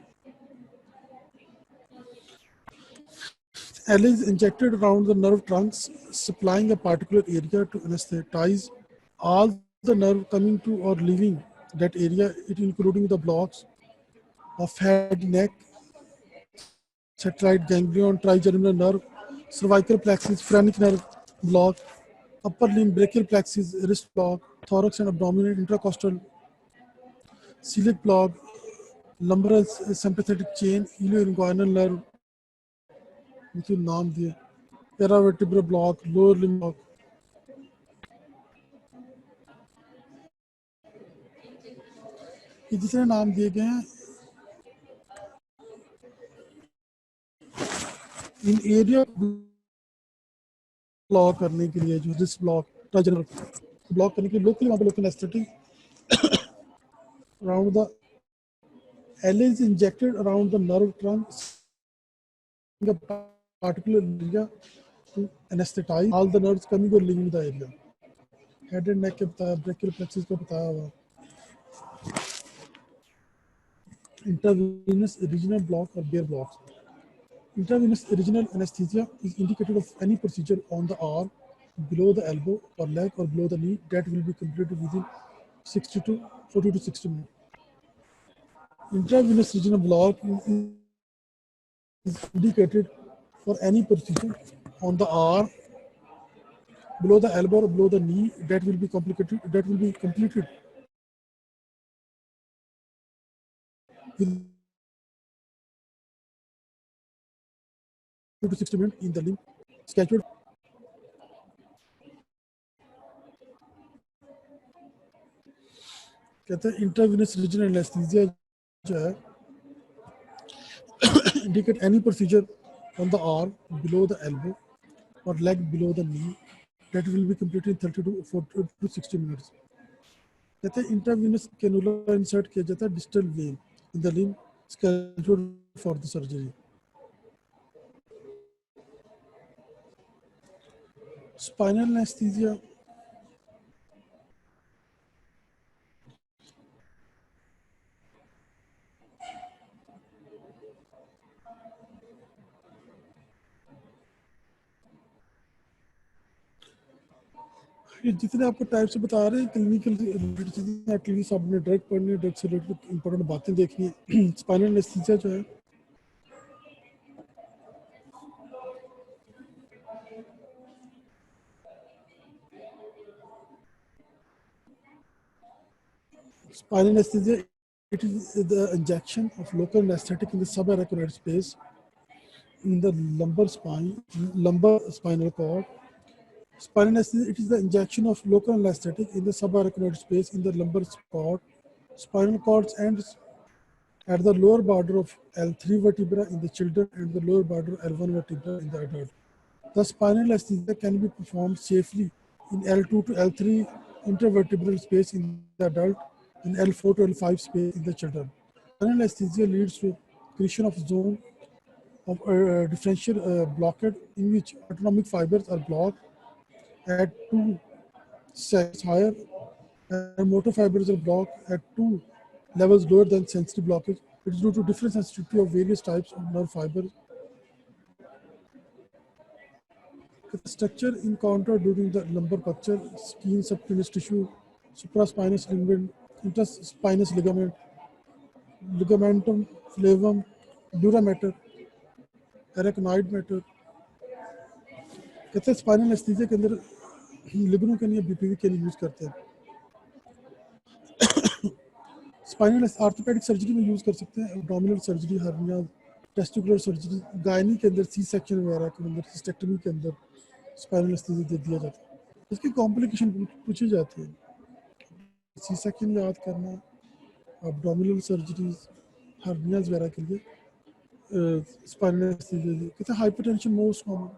S1: L is injected around the nerve trunks, supplying a particular area to anesthetize all the nerve coming to or leaving that area, it including the blocks of head, neck, satellite ganglion, trigeminal nerve, cervical plexus, phrenic nerve block, upper limb brachial plexus, wrist block, thorax and abdominal intercostal celiac block, lumbar sympathetic chain, ilioinguinal nerve, मुझे नाम दिए, पैरावर्टिब्रल block, lower limb block. ये जितने नाम दिए गए हैं इन area block करने के लिए, जो रिस्ट ब्लॉक, ट्राइजेमिनल ब्लॉक करने के लिए लोकली वहाँ पे local anaesthetic around the L is injected around the nerve trunk in a particular area to anesthetize all the nerves coming or leaving the area. Head and neck के बताया, brachial plexus का बताया हुआ, intravenous regional block or bare blocks. Intravenous regional anesthesia is indicated of any procedure on the arm, below the elbow or leg or below the knee that will be completed within 60 to 40 to 60 minutes. Intravenous regional block is indicated for any procedure on the arm, below the elbow or below the knee that will be completed within 2 to 60 minutes in the limb scheduled. कहते हैं intravenous regional anaesthesia जो है indicate any procedure on the arm, below the elbow or leg below the knee that will be completed in 30 to 40 to 60 minutes. कहते हैं intravenous cannula insert किया जाता है distal when in the limb scheduled for the surgery. Spinal anesthesia, ये जितने आपको type से बता रहे हैं क्लिनिकल एटलीस्ट आपने ड्रग पढ़नी है, ड्रग से रिलेटेड इंपॉर्टेंट बातें देखनी है। स्पाइनल एनेस्थीसिया जो है spinal anesthesia, it is the injection of local anesthetic in the subarachnoid space in the lumbar spinal cord. Spinal anesthesia, it is the injection of local anesthetic in the subarachnoid space in the lumbar cord. Spinal cords ends at the lower border of L3 vertebra in the children and the lower border of L1 vertebra in the adult. The spinal anesthesia can be performed safely in L2 to L3 intervertebral space in the adult and L4 to L5 space in the children. Spinal anesthesia leads to creation of zone of differential blockade in which autonomic fibers are blocked at 2 seconds higher and motor fibers are blocked at 2 levels lower than sensitive blockage. It is due to different sensitivity of various types of nerve fibers. The structure encountered during the lumbar puncture, skin, subcutaneous tissue, supraspinous ligament, interspinous ligament, ligamentum flavum, dura mater, arachnoid mater. कहते हैं spinal anaesthesia के अंदर libero के लिए बीपीवी के लिए use करते हैं। स्पाइनल आर्थोपेडिक सर्जरी में यूज कर सकते हैं, abdominal surgery, hernia, testicular surgery, gynae के अंदर सी सेक्शन वगैरह के अंदर, सिस्टेक्टमी के अंदर स्पाइनल एनेस्थीसिया दे दिया जाता है। इसकी कॉम्प्लिकेशन पूछी जाती है, सी सेक्शन याद करना, एब्डोमिनल सर्जरीज, हर्नियाज वगैरह के लिए स्पाइनल एनेस्थीसिया। कहते हैं हाइपरटेंशन मोस्ट कॉमन,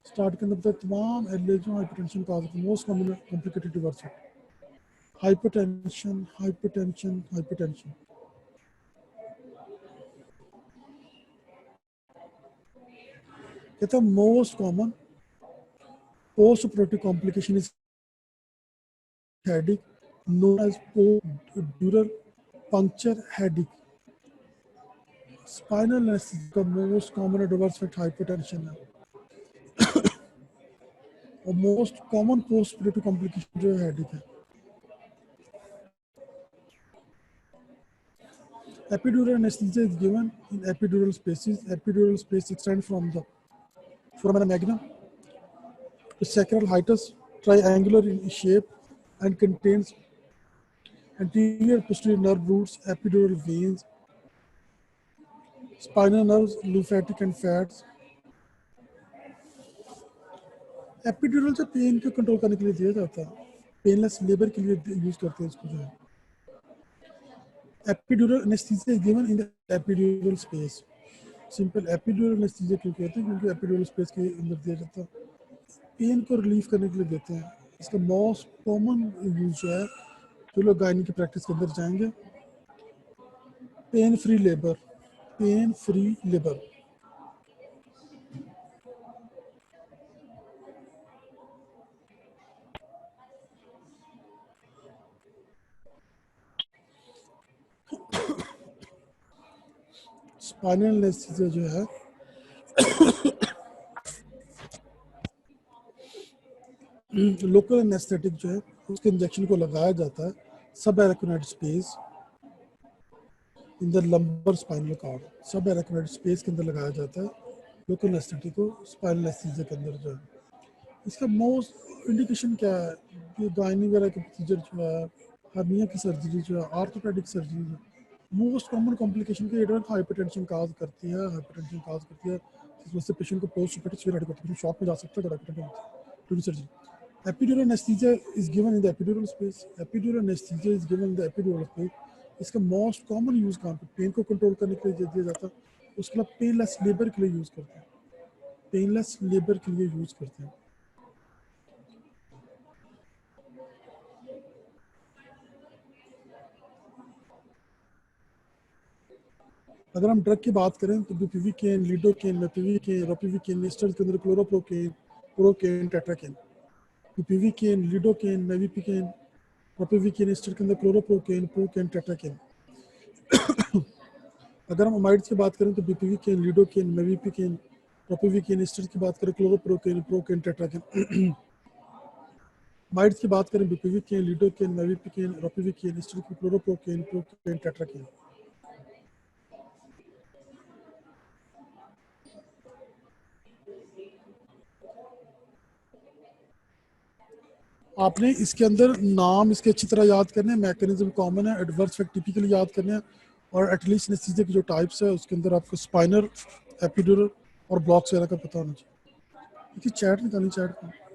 S1: स्टार्ट के अंदर तमाम एरिया जो हाइपरटेंशन का मोस्ट कॉमन कॉम्प्लिकेटेड डिवर्स है। हाइपरटेंशन हाइपरटेंशन हाइपरटेंशन कहते हैं most common post operative complication is headache known as post-dural puncture headache. Spinal anaesthesia का most common adverse effect hypertension है और most common post operative complication जो है headache है। Epidural anesthesia is given in epidural spaces. Epidural space extends from the foramen magnum to sacral hiatus, triangular in shape, and contains anterior posterior nerve roots, epidural veins, spinal nerves, lymphatic and fats. Epidural से pen को control करने के लिए दिया जाता है, painless labour के लिए यूज करते हैं इसको जो है। Epidural anaesthesia is given in the epidural space. Simple epidural anaesthesia क्यों कहते हैं, क्योंकि एपिड्यूरल स्पेस के अंदर दिया जाता है, पेन को रिलीफ करने के लिए देते हैं। इसका मोस्ट कॉमन यूज जो है, जो लोग गायनी की प्रैक्टिस के अंदर जाएंगे, pain free labour, pain free labour. Spinal anaesthesia जो है लोकल एनेस्थेटिक जो है उसके इंजेक्शन को लगाया जाता है subarachnoid space in the lumbar spinal cord. Subarachnoid space के अंदर लगाया जाता है लोकल एनेस्थेटिक को स्पाइनल एनेस्थीसिया के अंदर जो है। इसका मोस्ट इंडिकेशन क्या है, ये गायनी वगैरह के प्रोसीजर जो है, हर्निया की सर्जरी जो है, आर्थोपेडिक सर्जरी जो मोस्ट कॉमन कॉम्प्लिकेशन के एडवांस हाइपरटेंशन काज करती है, हाइपरटेंशन काज करती है, जिसमें से पेशेंट को post operative severe hypertension shock में जा सकता है during surgery. Epidural anesthesia is given in the epidural space. Epidural anesthesia is given in the epidural space. इसका मोस्ट कॉमन यूज कहाँ पे, पेन को कंट्रोल करने के लिए दिया जाता है, उसके बाद पेनलेस लेबर के लिए यूज करते हैं, पेनलेस लेबर के लिए यूज करते हैं। अगर हम ड्रग की बात करें तो बुपिविकेन, लिडोकेन, मेपिविकेन, रोपिविकेन, एस्टर के अंदर chloroprocaine, procaine, tetracaine. Bupivacaine, lidocaine, mepivacaine, ropivacaine, ester के अंदर क्लोरोप्रोकेन, प्रोकेन, टेट्राकेन। अगर हम अमाइड्स की बात करें तो बीपीवीकेन, लिडोकेन, मेविपिकेन, रोपिविकेन, एस्टर की बात करें क्लोरोप्रोकेन, प्रोकेन, टेट्राकेन। माइड्स की बात करें बुपिविकेन, लिडोकेन, मेविपिकेन, रोपिविकेन, हिस्टोकेन, क्लोरोप्रोकेन, प्रोकेन, टेट्राकेन। आपने इसके अंदर नाम इसके अच्छी तरह याद करने हैं, मैकेनिज्म कॉमन है, एडवर्स इफेक्ट टिपिकली याद करने हैं, और एटलीस्ट एनेस्थीसिया की जो टाइप्स है उसके अंदर आपको स्पाइनर, एपिड्यूरल और ब्लॉक्स वगैरह का पता होना चाहिए। देखिए चैट निकाली, चैट